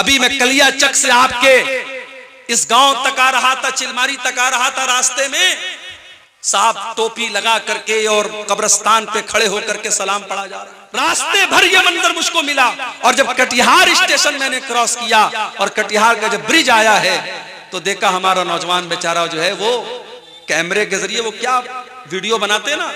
अभी मैं कलिया चक से आपके इस गांव तक आ रहा था, चिलमारी तक आ रहा था, रास्ते में साहब टोपी लगा करके और कब्रिस्तान पे खड़े होकर के सलाम पढ़ा जा रहा। रास्ते भर ये मंजर मुझको मिला। और जब कटिहार स्टेशन मैंने क्रॉस किया और कटिहार का जब ब्रिज आया है तो देखा हमारा नौजवान बेचारा जो है वो कैमरे के जरिए वो क्या वीडियो बनाते ना,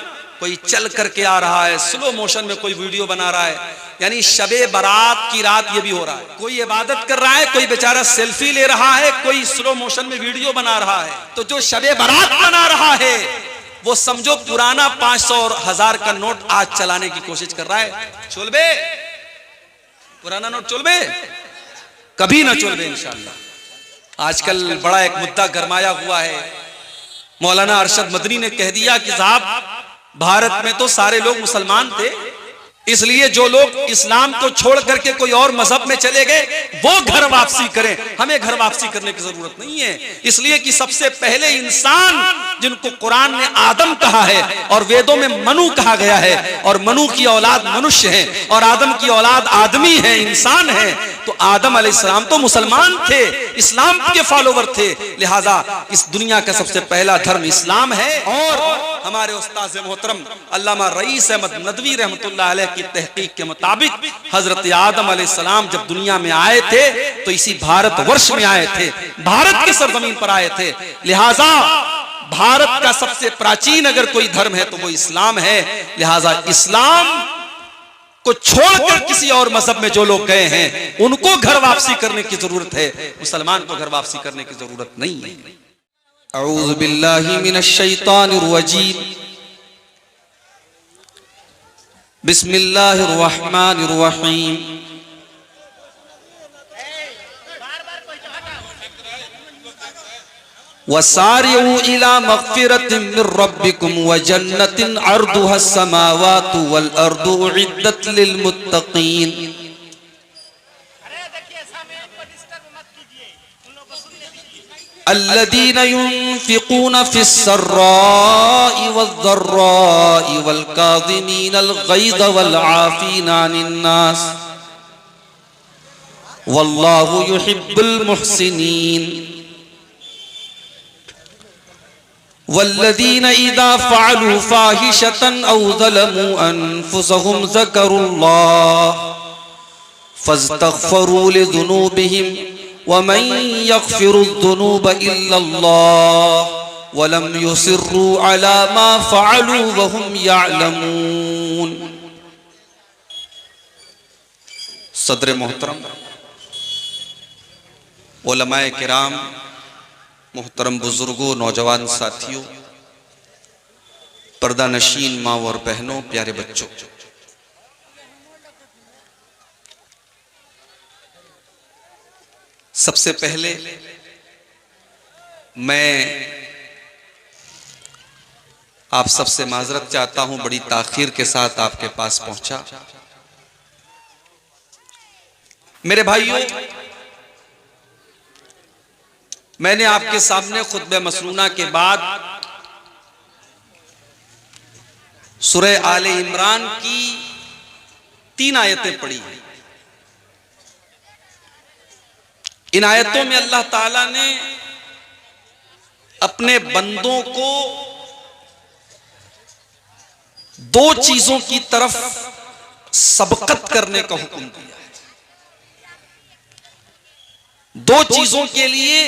कोई चल करके आ रहा है, स्लो मोशन में कोई वीडियो बना रहा है। यानी शबे बारात की रात ये भी हो रहा है, कोई इबादत कर रहा है, कोई बेचारा सेल्फी ले रहा है, कोई स्लो मोशन में वीडियो बना रहा है। तो जो शबे बारात बना रहा है वो समझो पुराना 500 और 1000 का नोट आज चलाने की कोशिश कर रहा है। चोलबे पुराना नोट चोलबे कभी ना चोलबे इंशाअल्लाह। आजकल बड़ा एक मुद्दा गरमाया हुआ है। मौलाना अरशद मदनी ने कह दिया कि साहब भारत में तो सारे लोग मुसलमान थे, इसलिए जो लोग इस्लाम को छोड़ करके कोई और मजहब में चले गए वो घर वापसी करें, हमें घर वापसी करने की जरूरत नहीं है। इसलिए कि सबसे पहले इंसान जिनको कुरान ने आदम कहा है और वेदों में मनु कहा गया है, और मनु की औलाद मनुष्य है और आदम की औलाद आदमी है, इंसान है। तो आदम अलैहिस्सलाम तो मुसलमान थे, इस्लाम के फॉलोवर थे, लिहाजा इस दुनिया का सबसे पहला धर्म इस्लाम है। और हमारे उस्ताद मोहतरम अल्लामा रईस अहमद नदवी रहमतुल्लाह अलैह की तहकीक के मुताबिक हजरत आदम अलैहिस्सलाम जब दुनिया में आए थे तो इसी भारतवर्ष में आए थे, भारत की सरजमीन पर आए थे। लिहाजा भारत का सबसे प्राचीन अगर कोई धर्म है तो वो इस्लाम है। लिहाजा इस्लाम को छोड़कर किसी और मजहब में जो लोग गए हैं उनको घर वापसी करने की जरूरत है, मुसलमान को घर वापसी करने की जरूरत नहीं है। अऊज़ु बिल्लाहि मिनश शैतानिर रजीम, बिस्मिल्लाहिर रहमानिर रहीम। वसारिऊ इला मग़फ़िरतिन मिर रब्बिकुम व जन्नतिन अर्दुहस समावातु वल अर्दु उइद्दत लिल मुत्तक़ीन। अल्लज़ीना युन्फ़िक़ूना फ़िस्सर्राइ वज़्ज़र्राइ वल काज़िमीनल ग़ैज़ वल आफ़ीना अनिन नास वल्लाहु युहिब्बुल मुहसिनीन। वल्लज़ीना इज़ा फ़अलू फ़ाहिशतन औ ज़लमू अनफ़ुसहुम ज़करुल्लाह फ़स्तग़फ़रू लिज़ुनूबिहिम वमन यग़फ़िरुज़्ज़ुनूब इल्लल्लाह वलम युसिर्रू अला मा फ़अलू वहुम यअलमून। सदर मोहतरम, उलमाए किराम, मोहतरम बुजुर्गों, नौजवान साथियों, पर्दा नशीन माँ और बहनों, प्यारे बच्चों, सबसे पहले मैं आप सबसे माजरत चाहता हूं, बड़ी ताखीर के साथ आपके पास पहुंचा। मेरे भाइयों, मैंने आपके सामने खुतबे मसनूना के बाद सूरह आले इमरान की 3 आयतें पढ़ी हैं। इन आयतों में अल्लाह ताला ने अपने बंदों को 2 चीजों की तरफ सबकत करने का हुक्म दिया है। 2 चीजों के लिए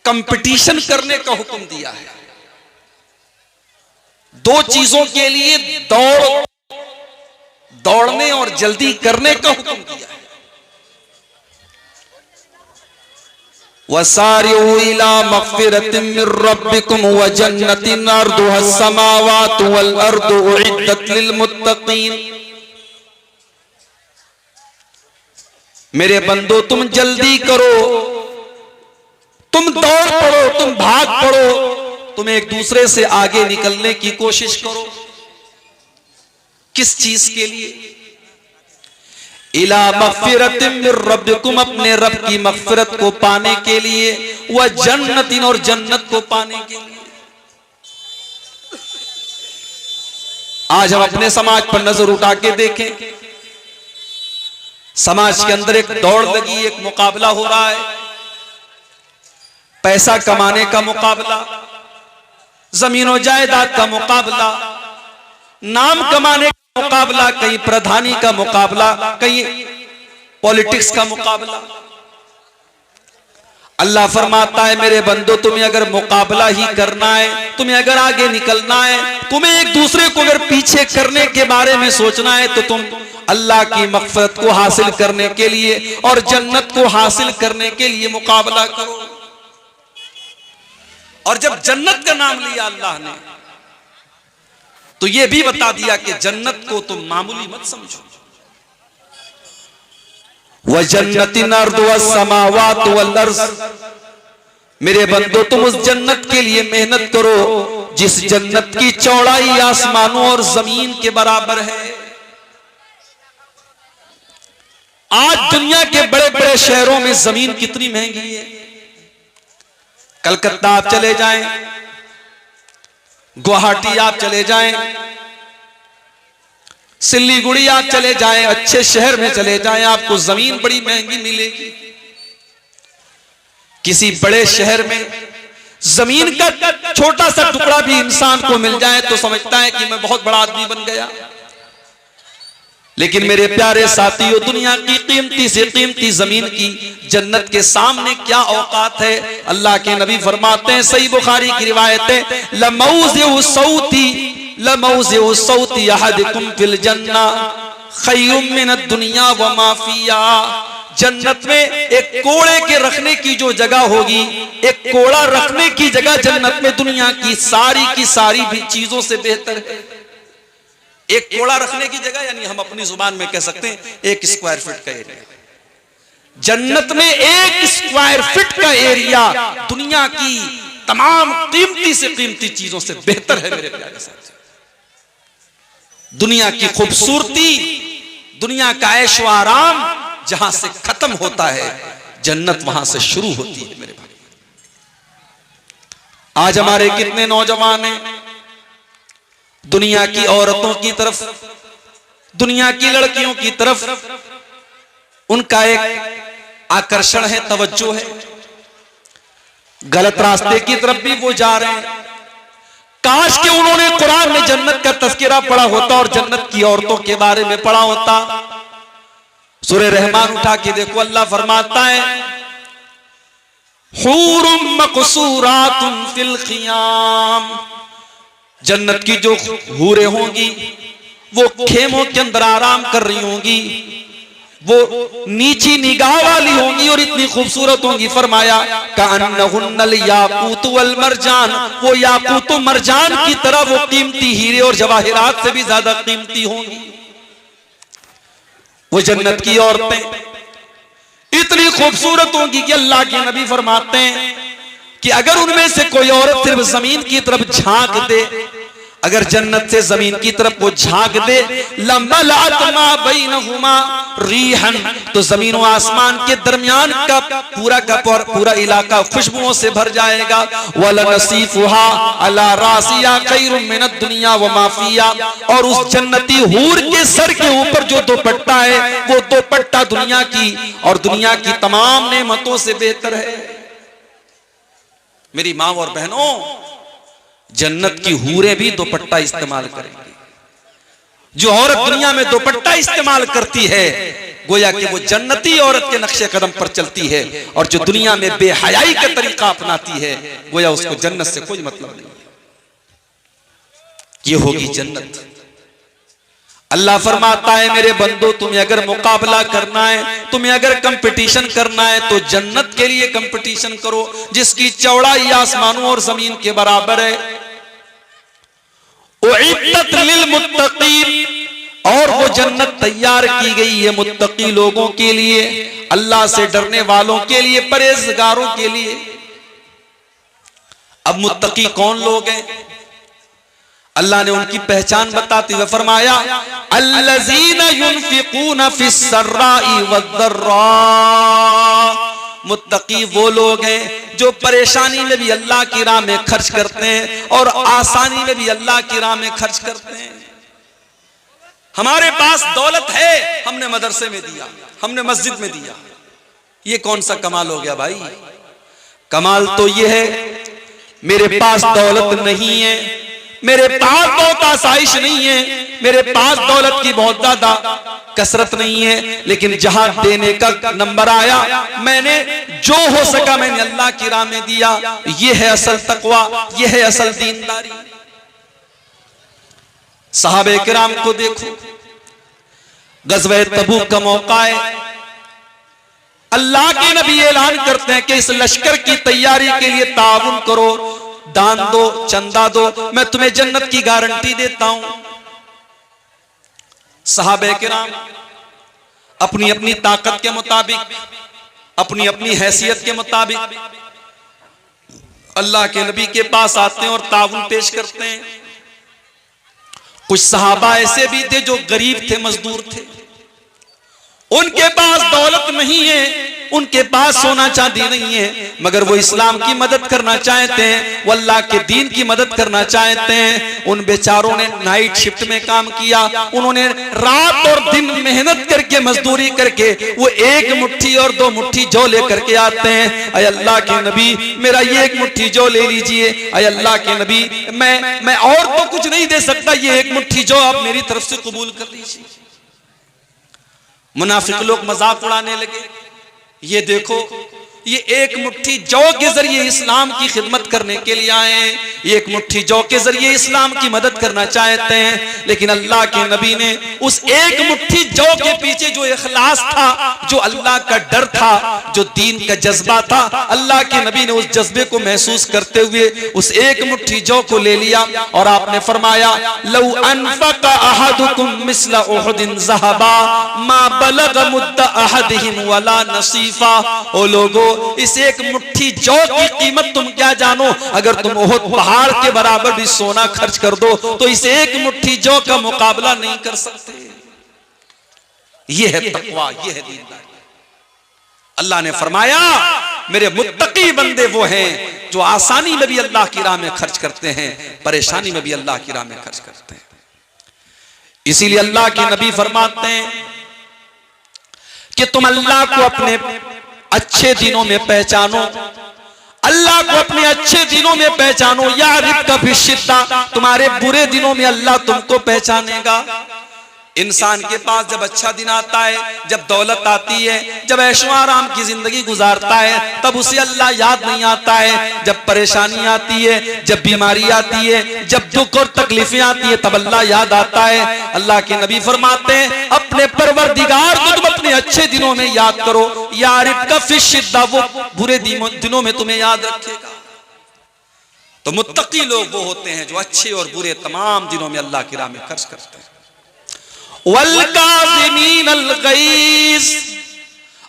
कंपटीशन करने का हुक्म दिया है। 2 चीजों के लिए दौड़ने और जल्दी करने का हुक्म दिया है। वसारिऊ इला मग़फ़िरतिन मिर रब्बिकुम व जन्नतिन अर्दुहस समावातु वल अर्दु उइद्दत लिल मुत्तक़ीन। मेरे बंदो, तुम जल्दी करो, तुम दौड़ पड़ो, तुम भाग पड़ो, तुम एक दूसरे से आगे निकलने की कोशिश करो। किस चीज के लिए? इला मग़फ़िरतिन मिर रब्बिकुम, अपने रब की मग़फ़िरत को पाने के लिए, व जन्नतिन, और जन्नत को पाने के लिए। आज हम अपने समाज पर नजर उठा के देखें, समाज के अंदर एक दौड़ लगी, एक मुकाबला हो रहा है, पैसा कमाने का मुकाबला, जमीनों जायदाद का मुकाबला, नाम कमाने का मुकाबला, कहीं प्रधानी का मुकाबला, कहीं पॉलिटिक्स का मुकाबला। अल्लाह फरमाता है मेरे बंदो, तुम्हें अगर मुकाबला ही करना है, तुम्हें अगर आगे निकलना है, तुम्हें एक दूसरे को अगर पीछे करने के बारे में सोचना है, तो तुम अल्लाह की मग़फ़िरत को हासिल करने के लिए और जन्नत को हासिल करने के लिए मुकाबला करो। और जब जन्नत का नाम लिया अल्लाह ने, तो यह भी बता दिया कि जन्नत को तुम मामूली मत समझो। वजन्नतिन अर्दुस समावात वल अर्ज़, मेरे बंदो तुम उस जन्नत के लिए मेहनत करो जिस जन्नत की चौड़ाई आसमानों और जमीन के बराबर है। आज दुनिया के बड़े बड़े शहरों में जमीन कितनी महंगी है। कलकत्ता आप चले जाएं, गुवाहाटी आप चले जाएं, सिल्लीगुड़ी आप चले जाएं, अच्छे शहर में चले जाएं, आपको जमीन बड़ी महंगी मिलेगी। किसी बड़े शहर में जमीन का छोटा सा टुकड़ा भी इंसान को मिल जाए तो समझता है कि मैं बहुत बड़ा आदमी बन गया। लेकिन मेरे प्यारे साथियों, दुनिया की कीमती से कीमती जमीन की जन्नत के सामने क्या औकात है। अल्लाह के नबी फरमाते हैं, सही बुखारी की रिवायत है, लमौज़िउ सौती अहदिकुम फिल जन्ना खैरुम मिनद दुनिया व मा फिहा। जन्नत में एक कोड़े के रखने की जो जगह होगी, एक कोड़ा रखने की जगह जन्नत में दुनिया की सारी भी चीजों से बेहतर है। एक कोड़ा रखने की जगह, यानी हम अपनी जुबान में कह सकते हैं 1 स्क्वायर फीट का एरिया। जन्नत में 1 स्क्वायर फीट का एरिया दुनिया की तमाम कीमती से कीमती चीजों से बेहतर है। मेरे प्यारे साथियों, दुनिया की खूबसूरती, दुनिया का ऐश व आराम जहां से खत्म होता है, जन्नत वहां से शुरू होती है। मेरे भाई, आज हमारे कितने नौजवान हैं दुनिया की औरतों की तरफ, दुनिया की लड़कियों की तरफ उनका एक आकर्षण है, तवज्जो है, गलत रास्ते की तरफ भी वो जा रहे हैं। काश कि उन्होंने कुरान में जन्नत का तज़किरा पढ़ा होता और जन्नत की औरतों के बारे में पढ़ा होता। सूरह रहमान उठा के देखो, अल्लाह फरमाता है, हूरुम मक़सूरातुन फिल ख़ियाम, जन्नत की जो हूरें होंगी वो खेमों के अंदर आराम कर रही होंगी, वो नीची निगाह वाली होंगी और इतनी खूबसूरत होंगी। फरमाया कअन्नहुन्नल याकूत वल मरजान, वो याकूत और मरजान की तरह वो कीमती हीरे और जवाहिरात से भी ज्यादा कीमती होंगी। वो जन्नत की औरतें इतनी खूबसूरत होंगी कि अल्लाह के नबी फरमाते हैं कि अगर उनमें से कोई औरत सिर्फ जमीन की तरफ झांक दे, अगर जन्नत से जमीन की तरफ वो झांक दे, लमलअत मा बैनहुमा रीहन, तो जमीन और आसमान के दरमियान का पूरा इलाका खुशबुओं से भर जाएगा। वलनसीफुहा अला रासिया खैरुम मिनद दुनिया व मा फिहा, और उस जन्नती हूर के सर के ऊपर जो दुपट्टा है, वो दुपट्टा दुनिया की और दुनिया की तमाम नेमतों से बेहतर है। मेरी मां और बहनों, जन्नत की हूरें भी दुपट्टा इस्तेमाल करेंगी। जो औरत दुनिया में दुपट्टा इस्तेमाल करती है, गोया कि वो जन्नती औरत के नक्शे कदम पर चलती है, और जो दुनिया में बेहयाई का तरीका अपनाती है, गोया उसको जन्नत से कोई मतलब नहीं। ये होगी जन्नत। अल्लाह फरमाता है मेरे बंदो, तुम्हें अगर मुकाबला करना है, तुम्हें अगर कंपटीशन करना है, तो जन्नत के लिए कंपटीशन करो जिसकी चौड़ाई आसमानों और जमीन के बराबर है। उइद्दत लिल मुत्तकीन, और वो जन्नत तैयार की गई है मुत्तकी लोगों के लिए, अल्लाह से डरने वालों के लिए, परहेजगारों के लिए। अब मुत्तकी कौन लोग हैं? अल्लाह ने उनकी पहचान बताते हुए फरमाया, अल्लज़ीना युनफिकूना फिस्सर्राई वद्दर्रा, मुत्तकी वो लोग हैं जो परेशानी में भी अल्लाह की राह में खर्च करते हैं और आसानी में भी अल्लाह की राह में खर्च करते हैं। हमारे पास दौलत है, हमने मदरसे में दिया, हमने मस्जिद में दिया। ये कौन सा कमाल हो गया भाई? कमाल तो ये है मेरे पास दौलत नहीं है, मेरे पास बहुत आसाइश नहीं है, मेरे पास दौलत की बहुत ज्यादा कसरत नहीं है, लेकिन जहां देने का नंबर आया मैंने जो हो सका मैंने अल्लाह की राह में दिया। ये है असल तकवा, ये है असल दीनदारी। सहाबे किराम को देखो, गज़वे तबूक का मौका है, अल्लाह के नबी ऐलान करते हैं कि इस लश्कर की तैयारी के लिए ताउन करो, दान दो, चंदा दो, मैं तुम्हें जन्नत की गारंटी देता हूं। सहाबे किराम अपनी अपनी ताकत के मुताबिक, अपनी अपनी हैसियत के मुताबिक अल्लाह के नबी के पास आते हैं और ताउन पेश करते हैं। कुछ सहाबा ऐसे भी थे जो गरीब थे, मजदूर थे, उनके पास दौलत नहीं है, उनके पास सोना चांदी नहीं है, मगर वो इस्लाम की मदद करना चाहते हैं, वो अल्लाह के दीन की मदद करना चाहते हैं। उन बेचारों ने नाइट शिफ्ट में काम किया, उन्होंने रात और दिन मेहनत करके, मजदूरी करके वो एक मुट्ठी और दो मुट्ठी जौ लेकर के आते हैं। अय अल्लाह के नबी मेरा ये एक मुट्ठी जौ ले लीजिए, अय अल्लाह के नबी मैं और तो कुछ नहीं दे सकता, ये एक मुट्ठी जौ आप मेरी तरफ से कबूल कर लीजिए। मुनाफिक लोग मजाक उड़ाने लगे, ये देखो ये एक मुट्ठी जौ के जरिए इस्लाम की खिदमत करने के लिए आए हैं, ये एक मुट्ठी जौ के जरिए इस्लाम की मदद करना चाहते हैं। लेकिन अल्लाह के नबी ने उस एक मुट्ठी जौ के पीछे जो इखलास था, जो अल्लाह का डर था, जो दीन का जज्बा था, अल्लाह के नबी ने उस जज्बे को महसूस करते हुए उस एक मुट्ठी जौ को ले लिया और आपने फरमाया, लौ अनफक़ अहदुकुम मिस्ल उहुदिन ज़हबा मा बलग मुद्द अहदिहिम वला नसीफा। ओ लोगो, इस एक मुट्ठी जौ की कीमत तुम क्या जानो, अगर तुम उहुद पहाड़ के बराबर भी सोना खर्च कर दो तो इस एक मुट्ठी जौ का मुकाबला नहीं कर सकते। यह है तकवा, यह है दीनदारी। अल्लाह ने फरमाया मेरे मुत्तकी बंदे वो हैं जो आसानी में भी अल्लाह की राह में खर्च करते हैं, परेशानी में भी अल्लाह की राह में खर्च करते हैं। इसीलिए अल्लाह के नबी फरमाते हैं कि तुम अल्लाह को अपने अच्छे दिनों में पहचानो, अल्लाह को अपने अच्छे दिनों में पहचानो, यारिफका फी शिद्दा, तुम्हारे बुरे दिनों में अल्लाह तुमको पहचानेगा। इंसान के पास जब अच्छा दिन आता है, जब दौलत आती है, जब ऐशो आराम की जिंदगी गुजारता है, तब उसे अल्लाह याद नहीं आता है। जब परेशानी आती है, जब बीमारी आती है, जब दुख और तकलीफें आती है, तब अल्लाह याद आता है। अल्लाह के नबी फरमाते हैं अपने परवरदिगार को तुम अपने अच्छे दिनों में याद करो, यारिफका फी शिद्दा, वो बुरे दिनों में तुम्हें याद रखेगा। तो मुत्तकी लोग वो होते हैं जो अच्छे और बुरे तमाम दिनों में अल्लाह की राह में खर्च करते हैं। वल्काज़िमीन अल-गैज़,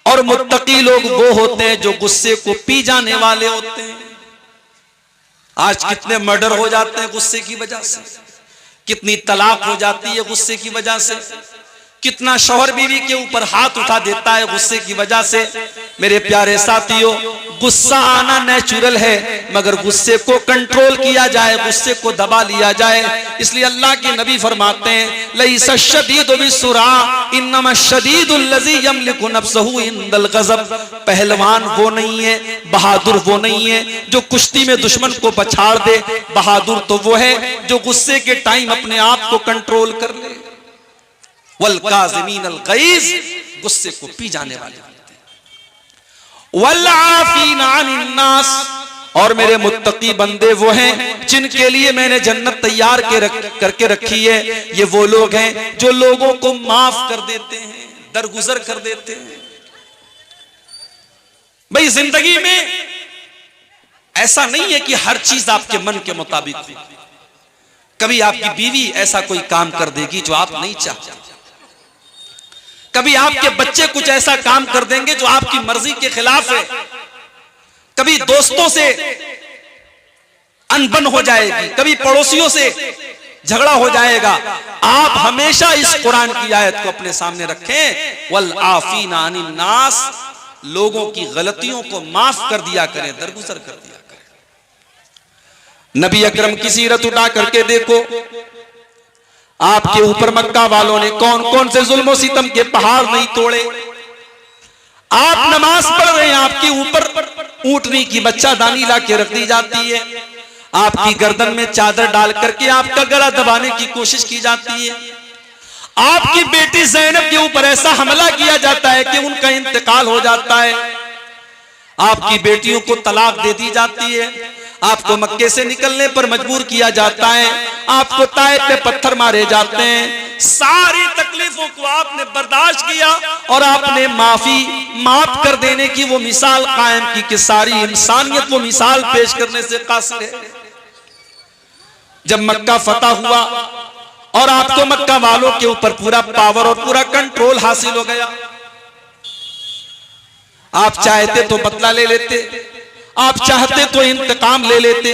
और मुत्तकी लोग वो होते हैं जो गुस्से को पी जाने वाले होते हैं। आज कितने मर्डर हो जाते हैं गुस्से की वजह से, कितनी तलाक हो जाती है गुस्से की वजह से, कितना शौहर बीवी के ऊपर हाथ उठा देता है गुस्से की वजह से। मेरे प्यारे साथियों, गुस्सा आना नेचुरल है, मगर गुस्से को कंट्रोल किया जाए, गुस्से को दबा लिया जाए। इसलिए अल्लाह के नबी फरमाते हैं लैसा शदीदु बिस्सुरा इन्नमा शदीदुल लज़ी यमलिकु नफ्सहु इंदल गज़ब। पहलवान वो नहीं है, बहादुर वो नहीं है जो कुश्ती में दुश्मन को पछाड़ दे, बहादुर तो वो है जो गुस्से के टाइम अपने आप को कंट्रोल कर ले। वल्काज़िमीन अल-गैज़, गुस्से को पी जाने वाले होते हैं। वल्आफ़ीना अनिन नास, और मेरे मुत्तकी बंदे वो हैं जिनके लिए मैंने जन्नत तैयार करके रखी है। ये वो लोग हैं जो लोगों को माफ कर देते हैं, दरगुजर कर देते हैं। भाई जिंदगी में ऐसा नहीं है कि हर चीज आपके मन के मुताबिक हो। कभी आपकी बीवी ऐसा कोई काम कर देगी जो आप नहीं चाहते, कभी आपके बच्चे कुछ ऐसा काम कर देंगे जो आपकी मर्जी के खिलाफ है, कभी दोस्तों से अनबन हो जाएगी, कभी पड़ोसियों से झगड़ा हो जाएगा। आप हमेशा इस कुरान की आयत को अपने सामने रखें, वल आफीना अनिन नास, लोगों की गलतियों को माफ कर दिया करें, दरगुजर कर दिया करें। नबी अकरम की सीरत उठा करके देखो, आपके ऊपर मक्का वालों ने कौन कौन से जुल्म और सितम के पहाड़ नहीं तोड़े। आप नमाज पढ़ रहे हैं, आपके ऊपर ऊंटनी की बच्चा दानी ला के रख दी जाती है, आपकी गर्दन में चादर डाल करके आपका गला दबाने की कोशिश की जाती है, आपकी बेटी ज़ैनब के ऊपर ऐसा हमला किया जाता है कि उनका इंतकाल हो जाता है, आपकी बेटियों को तलाक दे दी जाती है, आपको मक्के से निकलने पर मजबूर किया जाता है, आपको ताइफ पे पत्थर मारे जाते हैं। सारी तकलीफों को आपने बर्दाश्त किया और आपने माफ कर देने की वो मिसाल कायम की कि सारी इंसानियत वो मिसाल पेश करने से कासिर है। जब मक्का फतह हुआ और आपको मक्का वालों के ऊपर पूरा पावर और पूरा कंट्रोल हासिल हो गया, आप चाहते तो बदला ले लेते, आप चाहते तो इंतकाम ले लेते,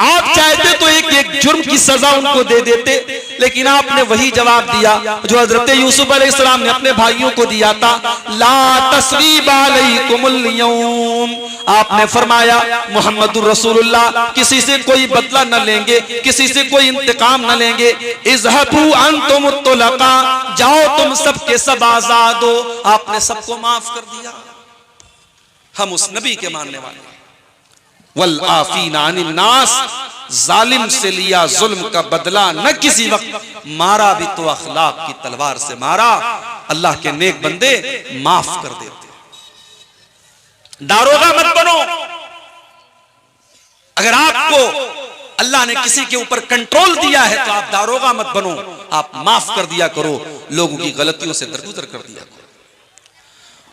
आप चाहते तो एक एक जुर्म की सजा उनको दे देते, लेकिन आपने वही जवाब दिया जो हजरत यूसुफ अलैहिस्सलाम ने अपने भाइयों को दिया था, ला तस्रीब अलैकुमुल यौम। आपने फरमाया मुहम्मदुर रसूलुल्लाह किसी से कोई बदला न लेंगे, किसी से कोई इंतकाम न लेंगे। इज़हबू अंतुमुत तुलका, जाओ तुम सबके सब आजाद हो। आपने सबको माफ कर दिया। हम उस नबी के मानने वाले। वल आफीना अनिन नास, जालिम से लिया जुल्म का बदला न किसी वक्त, मारा भी तो अखलाक की तलवार से मारा। अल्लाह के नेक बंदे माफ कर देते। दारोगा मत बनो। अगर आपको अल्लाह ने किसी के ऊपर कंट्रोल दिया है तो आप दारोगा मत बनो, आप माफ कर दिया करो, लोगों की गलतियों से दरगुजर कर दिया करो।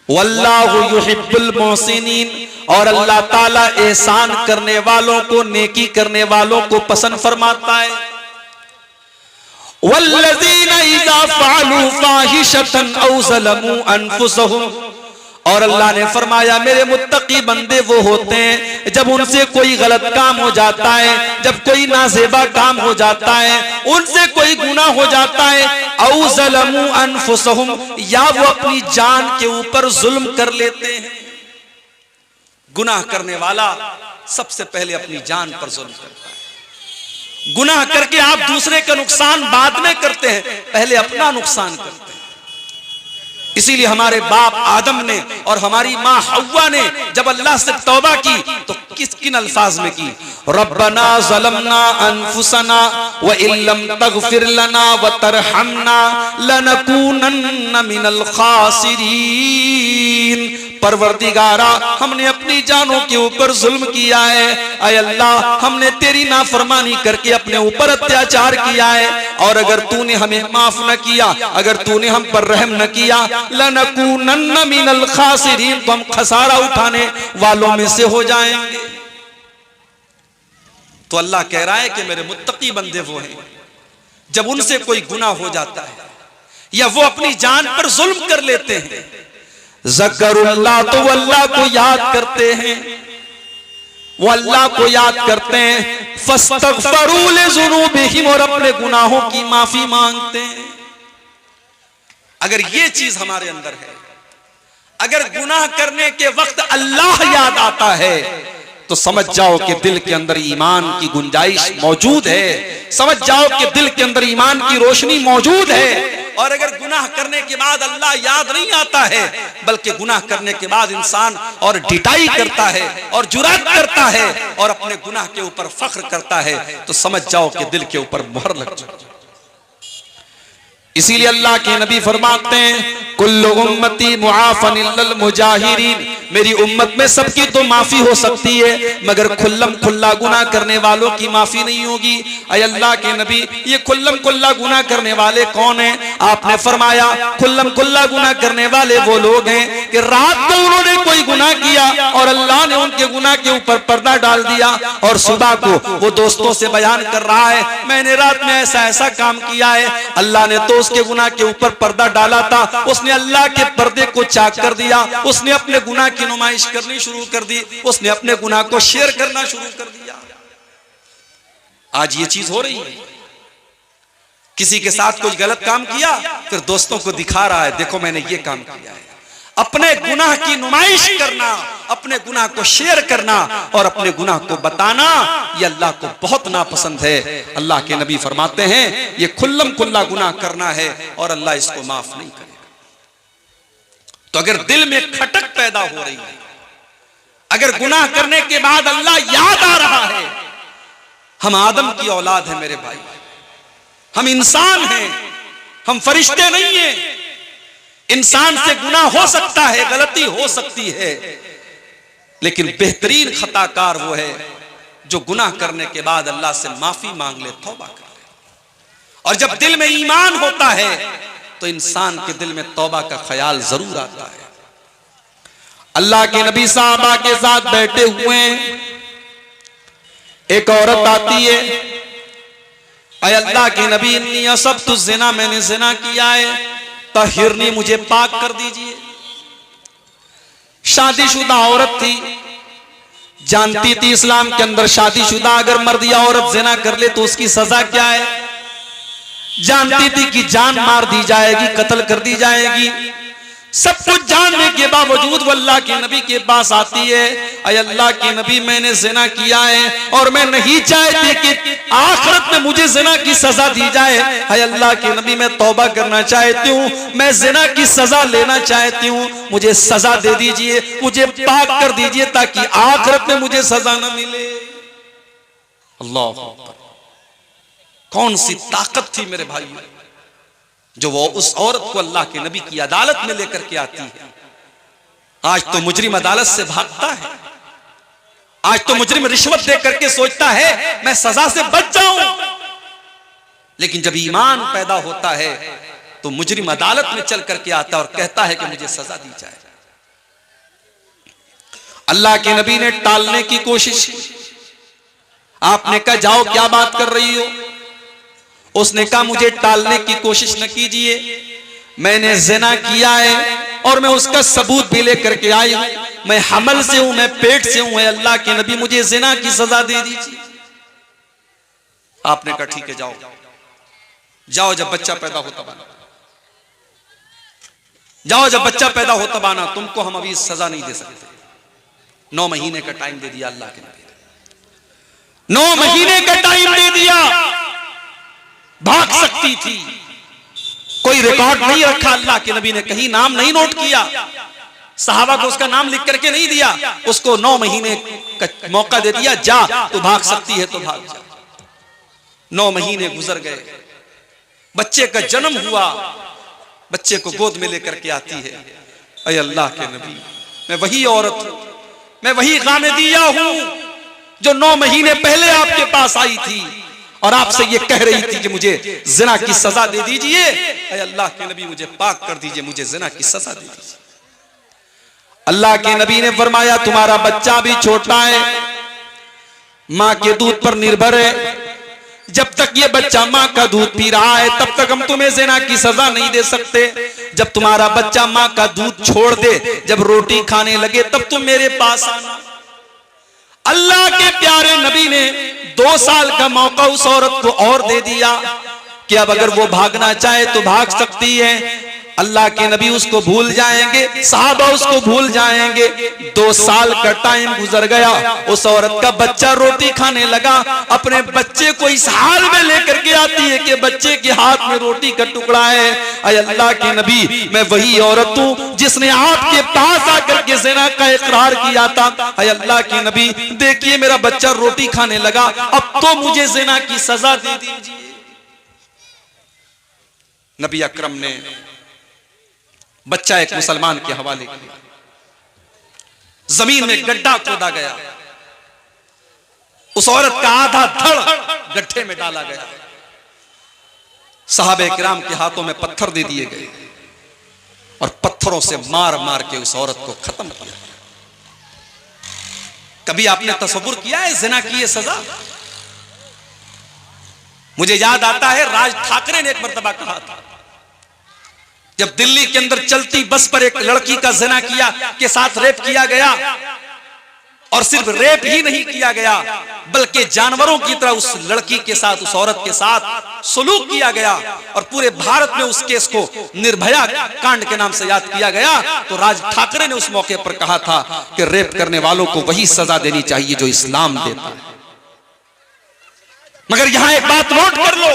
वल्लाहु युहिब्बुल मुहसिनीन, और अल्लाह ताला एहसान करने वालों को, नेकी करने वालों को पसंद फरमाता है। वल्लज़ीना इज़ा फ़अलू फ़ाहिशतन औ ज़लमू अनफुसहुम, और अल्लाह ने फरमाया मेरे मुत्तकी बंदे वो होते हैं जब उनसे कोई गलत काम हो जाता है, जब कोई नाज़ेबा काम हो जाता है, उनसे कोई गुनाह हो जाता है, औ ज़लमू अनफुसहुम, या वो अपनी जान के ऊपर जुल्म कर लेते हैं। गुनाह करने वाला सबसे पहले अपनी जान पर जुल्म करता है। गुनाह करके आप दूसरे का नुकसान बाद में करते हैं, पहले अपना नुकसान करते हैं। इसीलिए हमारे बाप आदम ने और हमारी माँ हव्वा ने जब अल्लाह से तौबा की तो किन अल्फाज में की? रब्बना ज़लमना अनफुसना व इल्लम तगफिर लना व तरहमना लनकूनन्न मिनल खासिरीन। परवरदिगारा, हमने अपनी जानों के ऊपर जुल्म किया है। ऐ अल्लाह, हमने तेरी नाफरमानी करके अपने ऊपर अत्याचार किया है, और अगर तूने हमें माफ न किया, अगर तूने हम पर रहम न किया, लनकूनन्न मिनल खासिरीन, तो हम खसारा उठाने वालों में से हो जाएंगे। तो अल्लाह कह रहा है कि मेरे मुत्तकी बंदे वो हैं जब उनसे कोई गुनाह हो जाता है या वो अपनी जान पर जुल्म कर लेते हैं, ज़करुल्लाह, तो वो अल्लाह को याद करते हैं, वो अल्लाह को याद करते हैं, फस्तगफरू लिज़ुनूबिहिम, और अपने गुनाहों की माफी मांगते हैं। अगर ये चीज हमारे अंदर है, अगर गुनाह करने के वक्त अल्लाह याद आता है, तो समझ जाओ कि दिल के अंदर ईमान की गुंजाइश मौजूद है, समझ जाओ कि दिल के अंदर ईमान की रोशनी मौजूद है। और अगर गुनाह करने के बाद अल्लाह याद नहीं आता है, बल्कि गुनाह करने के बाद इंसान और ढिठाई करता है और जुरात करता है और अपने गुनाह के ऊपर फख्र करता है, तो समझ जाओ कि दिल के ऊपर मोहर लग जाए। इसीलिए अल्लाह के नबी फरमाते हैं, कुल्लु उम्मती मुआफन इल्लल मुजाहिरीन, मेरी उम्मत में सबकी तो माफी हो सकती है, मगर खुल्लम खुल्ला गुनाह करने वालों की माफी नहीं होगी। ऐ अल्लाह के नबी, ये खुल्लम खुल्ला गुनाह करने वाले कौन हैं? आपने फरमाया खुल्लम खुल्ला गुनाह करने वाले वो लोग हैं कि रात को उन्होंने कोई गुनाह किया और अल्लाह ने उनके गुनाह के ऊपर पर्दा डाल दिया, और सुबह को वो दोस्तों से बयान कर रहा है, मैंने रात में ऐसा ऐसा काम किया है, अल्लाह ने तो उसके गुनाह के ऊपर पर्दा डाला था, उसने अल्लाह के पर्दे को चाक कर दिया, उसने अपने गुनाह की नुमाइश करनी शुरू कर दी, उसने अपने गुनाह को शेयर करना शुरू कर दिया। आज ये चीज हो रही है, किसी के साथ कोई गलत काम किया, फिर दोस्तों को दिखा रहा है, देखो मैंने ये काम किया है। अपने गुनाह की नुमाइश करना, अपने गुनाह को शेयर करना और अपने गुनाह को बताना, ये अल्लाह को बहुत नापसंद है। अल्लाह के नबी फरमाते हैं ये खुल्लम खुल्ला गुनाह करना है और अल्लाह इसको माफ नहीं करेगा। तो अगर दिल में खटक पैदा हो रही है, अगर गुनाह करने के बाद अल्लाह याद आ रहा है, हम आदम की औलाद हैं मेरे भाई, हम इंसान हैं, हम फरिश्ते नहीं हैं। इंसान से गुनाह हो सकता है, गलती हो सकती है, लेकिन बेहतरीन खताकार वो है जो गुनाह करने के बाद अल्लाह से माफी मांग ले, तौबा कर ले। और जब दिल में ईमान होता है तो इंसान के दिल में तौबा का ख्याल जरूर आता है। अल्लाह के नबी साहबा के साथ बैठे हुए एक औरत आती है, अय अल्लाह के नबी इन्नी असब्तु ज़िना, मैंने ज़िना किया है, तहिरनी, मुझे पाक कर दीजिए। शादीशुदा औरत थी, जानती थी इस्लाम के अंदर शादीशुदा अगर मर्द या औरत ज़िना कर ले तो उसकी सजा क्या है, जानती थी कि जान मार दी जाएगी, कत्ल कर दी जाएगी। सब कुछ जानने के बावजूद वो अल्लाह के नबी के पास आती है, अय अल्लाह के नबी मैंने ज़िना किया है और मैं नहीं चाहती कि आखिरत में मुझे ज़िना की सजा दी जाए। अय अल्लाह के नबी मैं तौबा करना चाहती हूँ, मैं ज़िना की सजा लेना चाहती हूँ, मुझे सजा दे दीजिए, मुझे पाक कर दीजिए ताकि आखिरत में मुझे सजा न मिले। अल्लाह, कौन सी ताकत थी मेरे भाई जो वो उस औरत को अल्लाह के नबी की अदालत में लेकर के आती है। आज तो मुजरिम अदालत से भागता है, आज तो मुजरिम रिश्वत दे करके सोचता है मैं सजा से बच जाऊं, लेकिन जब ईमान पैदा होता है तो मुजरिम अदालत में चल करके आता है और कहता है कि मुझे सजा दी जाए। अल्लाह के नबी ने टालने की कोशिश की, आपने कहा जाओ क्या बात कर रही हो, उसने कहा मुझे टालने की कोशिश न कीजिए, मैंने ज़िना किया है और मैं उसका सबूत भी लेकर के आई हूं, मैं हमल से हूं, मैं पेट से हूं, अल्लाह के नबी मुझे ज़िना की सजा दे दीजिए। आपने कहा ठीक है जाओ, जाओ जब बच्चा पैदा होता बना, जाओ जब बच्चा पैदा होता बना, तुमको हम अभी सजा नहीं दे सकते। 9 महीने का टाइम दे दिया अल्लाह के नबी ने, 9 महीने का टाइम दे दिया। भाग सकती थी, कोई रिकॉर्ड नहीं रखा अल्लाह के नबी ने, कहीं नाम नहीं नोट किया, सहाबा को उसका नाम लिख करके नहीं दिया, उसको 9 महीने का मौका दे दिया, जा तो भाग सकती है तो भाग जा। 9 महीने गुजर गए, बच्चे का जन्म हुआ, बच्चे को गोद में लेकर के आती है, अय अल्लाह के नबी मैं वही औरत हूं, मैं वही गामेदिया हूं जो 9 महीने पहले आपके पास आई थी और आपसे ये कह रही थी कि मुझे ज़िना की सजा दे दीजिए, ऐ अल्लाह के नबी मुझे पाक कर दीजिए, मुझे ज़िना की सजा दे दीजिए। अल्लाह के नबी ने फरमाया तुम्हारा बच्चा भी छोटा है, माँ के दूध पर निर्भर है, जब तक ये बच्चा माँ का दूध पी रहा है तब तक हम तुम्हें ज़िना की सजा नहीं दे सकते। जब तुम्हारा बच्चा माँ का दूध छोड़ दे, जब रोटी खाने लगे तब तुम मेरे पास आना। अल्लाह के प्यारे नबी ने 2 साल का मौका उस औरत को और दे दिया कि अब अगर वो भागना चाहे तो भाग सकती है। अल्लाह के नबी उसको भूल जाएंगे, साहबा उसको भूल जाएंगे। 2 साल का टाइम गुजर गया, उस औरत का बच्चा रोटी खाने लगा, अपने बच्चे को इस हाल में लेकर के आती है कि बच्चे के हाथ में रोटी का टुकड़ा है। अय अल्लाह के नबी मैं वही औरत हूँ जिसने आपके पास आकर के ज़िना का इकरार किया था। अय अल्लाह के नबी देखिए मेरा बच्चा रोटी खाने लगा, अब तो मुझे ज़िना की सजा दे दीजिए। नबी अकरम ने बच्चा एक मुसलमान के हवाले किया, जमीन में गड्ढा खोदा गया, उस औरत का आधा धड़ गड्ढे में डाला गया, सहाबे किराम के हाथों में पत्थर दे दिए गए और पत्थरों से मार मार के उस औरत को खत्म किया। कभी आपने तसव्वुर किया है ज़िना की ये सजा? मुझे याद आता है राज ठाकरे ने एक मर्तबा कहा था, जब दिल्ली के अंदर चलती बस पर एक लड़की का ज़िना किया के साथ रेप किया गया, और सिर्फ रेप ही नहीं किया गया बल्कि जानवरों की तरह उस लड़की के साथ, उस औरत के साथ सलूक किया गया, और पूरे भारत में उस केस को निर्भया कांड के नाम से याद किया गया। तो राज ठाकरे ने उस मौके पर कहा था कि रेप करने वालों को वही सजा देनी चाहिए जो इस्लाम देता है। मगर यहां एक बात नोट कर लो,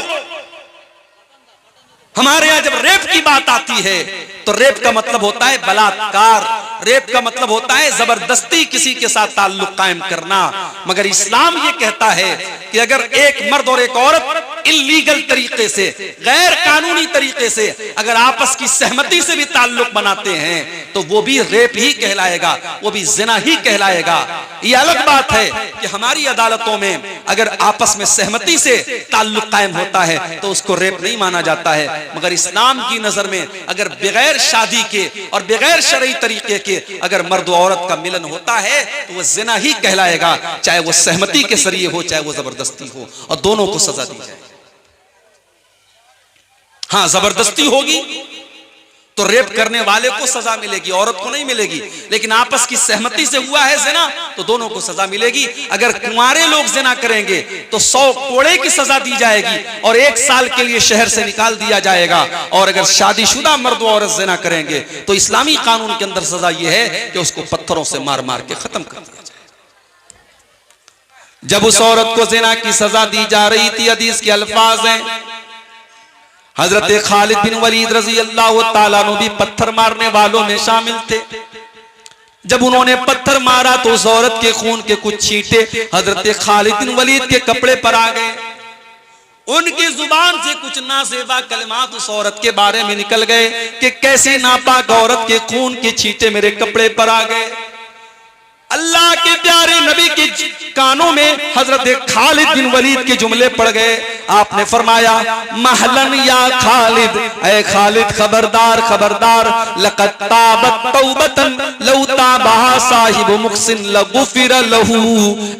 हमारे यहां जब रेप की बात आती है तो रेप का मतलब होता है बलात्कार, रेप का मतलब होता है जबरदस्ती किसी के साथ ताल्लुक कायम करना। मगर इस्लाम ये कहता है कि अगर एक मर्द और एक औरत इल्लीगल तरीके से, गैर कानूनी तरीके से अगर आपस की सहमति से भी ताल्लुक बनाते हैं तो वो भी रेप ही कहलाएगा, वो भी जिना ही कहलाएगा। ये अलग बात है कि हमारी अदालतों में अगर आपस में सहमति से ताल्लुक कायम होता है तो उसको रेप नहीं माना जाता है। मगर इस्लाम की नजर में अगर बगैर शादी के और बगैर शरई तरीके के अगर मर्द और औरत का मिलन होता है तो वह जिना ही कहलाएगा, चाहे वो सहमति के जरिए हो चाहे वो जबरदस्ती हो, और दोनों को सजा दी जाए। हाँ, जबरदस्ती होगी तो रेप करने वाले को सजा मिलेगी, औरत को नहीं मिलेगी। लेकिन आपस की सहमति से हुआ है जिना तो दोनों को सजा मिलेगी। अगर कुंवारे लोग जिना करेंगे तो 100 कोड़े की सजा दी जाएगी और 1 साल के लिए शहर से निकाल दिया जाएगा। और अगर शादीशुदा मर्द और औरत जिना करेंगे तो इस्लामी कानून के अंदर सजा यह है कि उसको पत्थरों से मार मार के खत्म कर दिया जाए। जब उस औरत को जिना की सजा दी जा रही थी, हदीस के अल्फाज हैं, हजरत खालिद बिन वलीद रजी अल्लाह ताला अन्हु भी पत्थर मारने वालों में शामिल थे। जब उन्होंने पत्थर मारा तो उस औरत के खून के कुछ छींटे हजरत खालिद बिन वलीद के कपड़े पर आ गए। उनकी जुबान से कुछ नासेबा कलमात उस औरत के बारे में निकल गए कि कैसी नापाक औरत के खून के छींटे मेरे कपड़े पर आ गए। अल्लाह के प्यारे नबी के कानों में हजरत खालिद बिन वलीद के जुमले पड़ गए। आपने फरमाया, महलन या खालिद, ऐ खालिद खबरदार खबरदार, लक़द ताबत तौबतन लौ ताबहा साहिबु मुहसिन लगुफिर लहू।